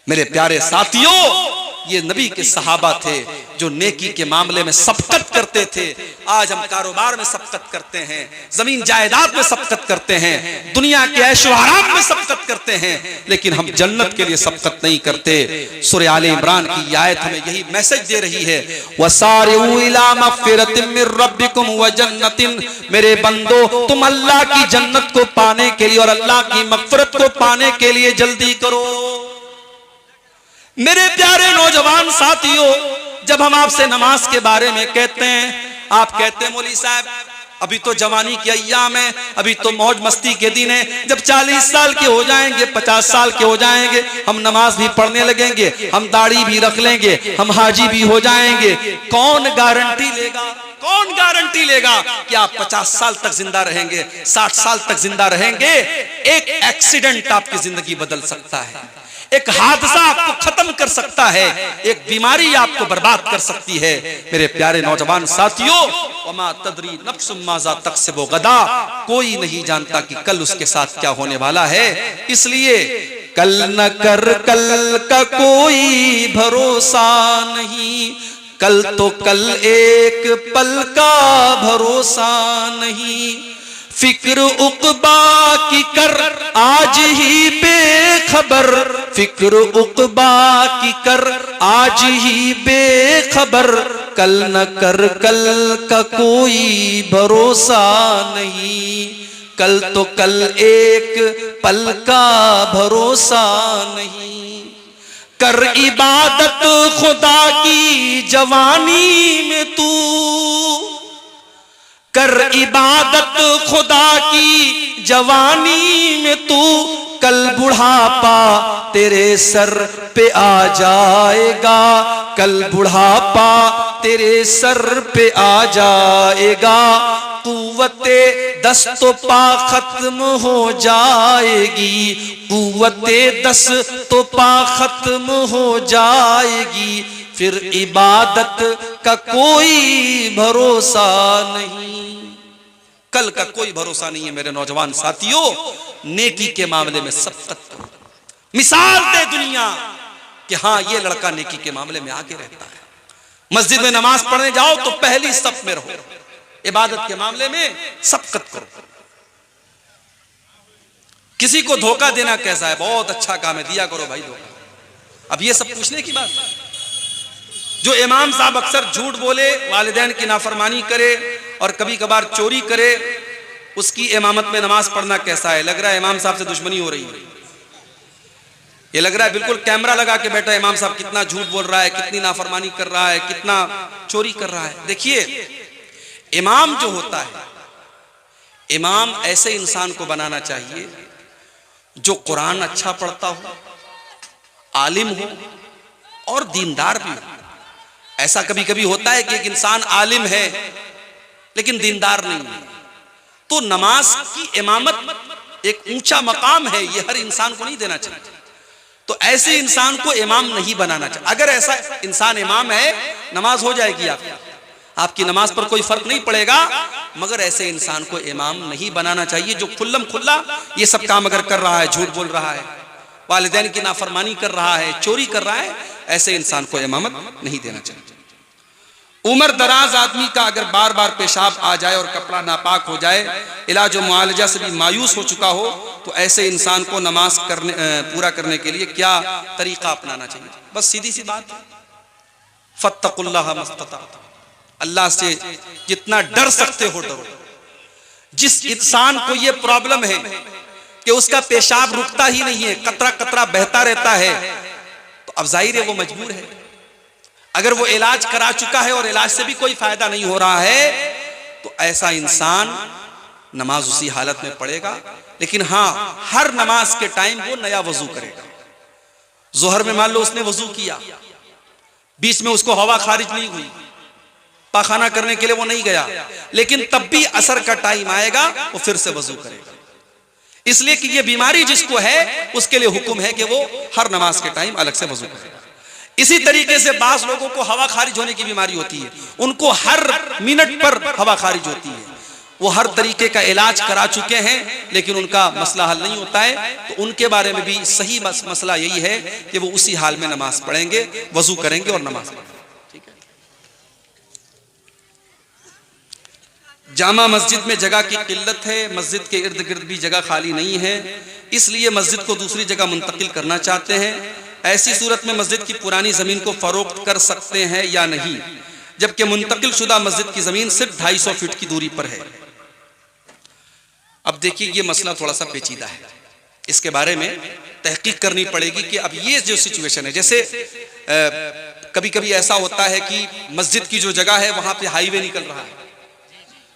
मेरे प्यारे साथियों, ये नबी के सहाबा थे जो नेकी के मामले में सबकत करते थे। आज हम कारोबार में सबकत करते हैं, जमीन जायदाद में सबकत करते हैं, दुनिया के ऐशो आराम में सबकत करते हैं, लेकिन हम जन्नत के लिए सबकत नहीं करते। सूरह आले इमरान की आयत हमें यही मैसेज दे रही है, वसारिउ इला मगफिरतिम मिर रब्बिकुम व जन्नतिन, मेरे बंदो तुम अल्लाह की जन्नत को पाने के लिए और अल्लाह की मगफिरत को पाने के लिए जल्दी करो। मेरे प्यारे नौजवान साथियों, जब हम आपसे नमाज के बारे में कहते हैं, आप कहते हैं मौलवी साहब अभी तो जवानी की अय्याम है, अभी तो मौज मस्ती के दिन है, जब 40 साल के हो जाएंगे, 50 साल के हो जाएंगे, हम नमाज भी पढ़ने लगेंगे, हम दाढ़ी भी रख लेंगे, हम हाजी भी हो जाएंगे। कौन गारंटी लेगा, कौन गारंटी लेगा कि आप 50 साल तक जिंदा रहेंगे, 60 साल तक जिंदा रहेंगे? एक एक्सीडेंट आपकी जिंदगी बदल सकता है, एक हादसा आपको खत्म कर सकता है, एक बीमारी आपको बर्बाद कर सकती है। मेरे प्यारे नौजवान साथियों, वमा तदरी नफ्सुम माज़ा तक्सिबु गदा, कोई नहीं जानता कि कल उसके साथ क्या होने वाला है। इसलिए कल न कर, कल का कोई भरोसा नहीं, कल तो कल एक पल का भरोसा नहीं, फिक्र उक़बा की कर आज ही बेखबर, फिक्र उक़बा की कर आज ही बेखबर, कल न कर, कल का कोई भरोसा नहीं, कल तो कल एक पल का भरोसा नहीं। कर इबादत खुदा की जवानी में तू, कर इबादत खुदा की जवानी में तू, कल बुढ़ापा तेरे सर पे आ जाएगा, कल बुढ़ापा तेरे सर पे आ जाएगा, कुव्वते दस्त पा खत्म हो जाएगी, कुव्वते दस्त पा खत्म हो जाएगी, फिर इबादत का कोई भरोसा नहीं। कल का कोई भरोसा नहीं है मेरे नौजवान साथियों। नेकी के मामले में सबकत करो, मिसाल दे दुनिया कि हाँ ये लड़का नेकी के मामले में आगे रहता है। मस्जिद में नमाज पढ़ने जाओ तो पहली सफ में रहो, इबादत के मामले में सबकत करो। किसी को धोखा देना कैसा है, बहुत अच्छा काम है, दिया करो भाई धोखा। अब ये सब पूछने की बात। जो इमाम साहब अक्सर झूठ बोले, वालिदैन की नाफरमानी करे और कभी कभार चोरी करे, उसकी इमामत में नमाज पढ़ना कैसा है? लग रहा है इमाम साहब से दुश्मनी हो रही है। ये लग रहा है बिल्कुल कैमरा लगा के बैठा इमाम साहब कितना झूठ बोल रहा है, कितनी नाफरमानी कर रहा है, कितना चोरी कर रहा है। देखिए, इमाम जो होता है, इमाम ऐसे इंसान को बनाना चाहिए जो कुरान अच्छा पढ़ता हो, आलिम हो और दीनदार भी हो। ऐसा कभी कभी होता है कि एक इंसान आलिम है लेकिन दीनदार नहीं है, तो नमाज की इमामत एक ऊंचा मकाम है, ये हर इंसान को नहीं देना चाहिए। तो ऐसे इंसान को इमाम नहीं बनाना चाहिए। अगर ऐसा इंसान इमाम है, नमाज हो जाएगी आपकी नमाज पर कोई फर्क नहीं पड़ेगा, मगर ऐसे इंसान को इमाम नहीं बनाना चाहिए जो खुल्लम खुल्ला ये सब काम अगर कर रहा है, झूठ बोल रहा है, वालिदैन की नाफरमानी कर रहा है, चोरी कर रहा है, ऐसे इंसान को इमामत नहीं देना चाहिए। उम्र दराज आदमी का अगर बार बार पेशाब आ जाए और कपड़ा नापाक हो जाए, इलाज और मुआलजा से भी मायूस हो चुका हो, तो ऐसे इंसान को नमाज पूरा करने के लिए क्या तरीका अपनाना चाहिए? बस सीधी सी बात है, फत्तकुल्लाह मस्तताअतुम, अल्लाह से जितना डर सकते हो डरो। जिस इंसान को ये प्रॉब्लम है कि उसका पेशाब रुकता ही नहीं है, कतरा कतरा बहता रहता है, तो अब जाहिर है वो मजबूर है। अगर वो इलाज करा चुका है और इलाज से भी कोई फायदा नहीं हो रहा है, तो ऐसा इंसान नमाज उसी हालत में पढ़ेगा। लेकिन हाँ, हर नमाज के टाइम वो नया वजू करेगा। जोहर में मान लो उसने वजू किया, बीच में उसको हवा खारिज नहीं हुई, पाखाना करने के लिए वो नहीं गया, लेकिन तब भी असर का टाइम आएगा वो फिर से वजू करेगा। इसलिए कि ये बीमारी जिसको है उसके लिए हुक्म है कि वो हर नमाज के टाइम अलग से वजू करेगा। इसी तरीके से बास लोगों को हवा खारिज होने की बीमारी होती है, उनको हर मिनट पर हवा खारिज होती है, वो हर तरीके का इलाज करा चुके हैं लेकिन उनका मसला हल नहीं होता है। तो उनके बारे में भी सही मसला यही है कि वो उसी हाल में नमाज पढ़ेंगे, वजू करेंगे और नमाज पढ़ेंगे। जामा मस्जिद में जगह की किल्लत है, मस्जिद के इर्द गिर्द भी जगह खाली नहीं है, इसलिए मस्जिद को दूसरी जगह मुंतकिल करना चाहते हैं। ऐसी सूरत में मस्जिद की पुरानी जमीन को फरोख्त कर सकते हैं या नहीं, जबकि मुंतकिल शुदा मस्जिद की जमीन सिर्फ 250 फीट की दूरी पर है। अब देखिए, ये मसला थोड़ा सा पेचीदा है, इसके बारे में तहकीक करनी पड़ेगी कि अब ये जो सिचुएशन है, जैसे कभी कभी ऐसा होता है कि मस्जिद की जो जगह है वहां पे हाईवे निकल रहा है,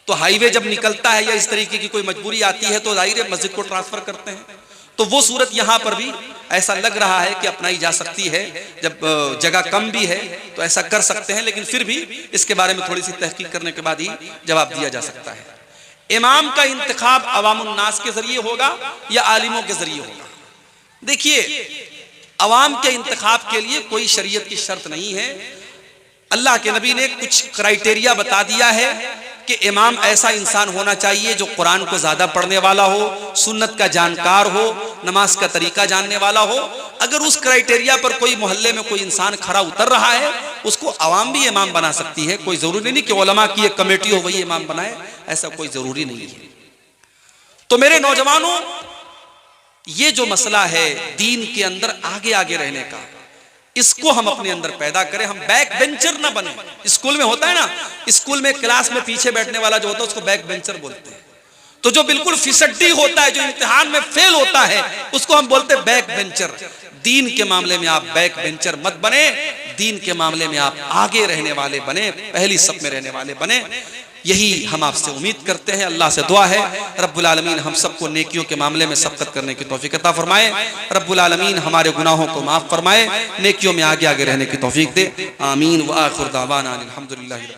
तो हाईवे जब निकलता है या इस तरीके की कोई मजबूरी आती है तो जाहिर है मस्जिद को ट्रांसफर करते हैं। तो वो सूरत यहाँ पर भी ऐसा लग रहा है कि अपनाई जा सकती है, जब जगह कम भी है तो ऐसा कर सकते हैं, लेकिन फिर भी इसके बारे में थोड़ी सी तहकीक करने के बाद ही जवाब दिया जा सकता है। इमाम का इंतखाब अवामुन नास के जरिए होगा या आलिमों के जरिए होगा? देखिए, अवाम के इंतखाब के लिए कोई शरीयत की शर्त नहीं है। अल्लाह के नबी ने कुछ क्राइटेरिया बता दिया है कि इमाम ऐसा इंसान होना चाहिए जो कुरान को ज्यादा पढ़ने वाला हो, सुन्नत का जानकार हो, नमाज का तरीका जानने वाला हो। अगर उस क्राइटेरिया पर कोई मोहल्ले में कोई इंसान खरा उतर रहा है, उसको अवाम भी इमाम बना सकती है। कोई जरूरी नहीं कि उलमा की एक कमेटी हो वही इमाम बनाए, ऐसा कोई जरूरी नहीं है। तो मेरे नौजवानों, ये जो मसला है दीन के अंदर आगे आगे रहने का, इसको हम अपने अंदर पैदा करें। हम बैक बेंचर ना बने। स्कूल में होता है ना, स्कूल में क्लास में पीछे बैठने वाला जो होता है उसको बैक बेंचर बोलते हैं। तो जो बिल्कुल फिसड्डी होता है, जो इम्तिहान में फेल होता है, उसको हम बोलते हैं बैक बेंचर। दीन के मामले में आप बैक बेंचर मत बने, दीन के मामले में आप आगे रहने वाले बने, पहली सब में रहने वाले बने। यही हम आपसे उम्मीद करते हैं। अल्लाह से दुआ है रब्बुल आलमीन हम सबको नेकियों के मामले में सबकत करने की तौफीक अता फरमाए। रब्बुल आलमीन हमारे गुनाहों को माफ फरमाए, नेकियों में आगे आगे रहने की तौफीक दे। आमीन व आखिर दावाना अनिल हम्दुलिल्लाहि।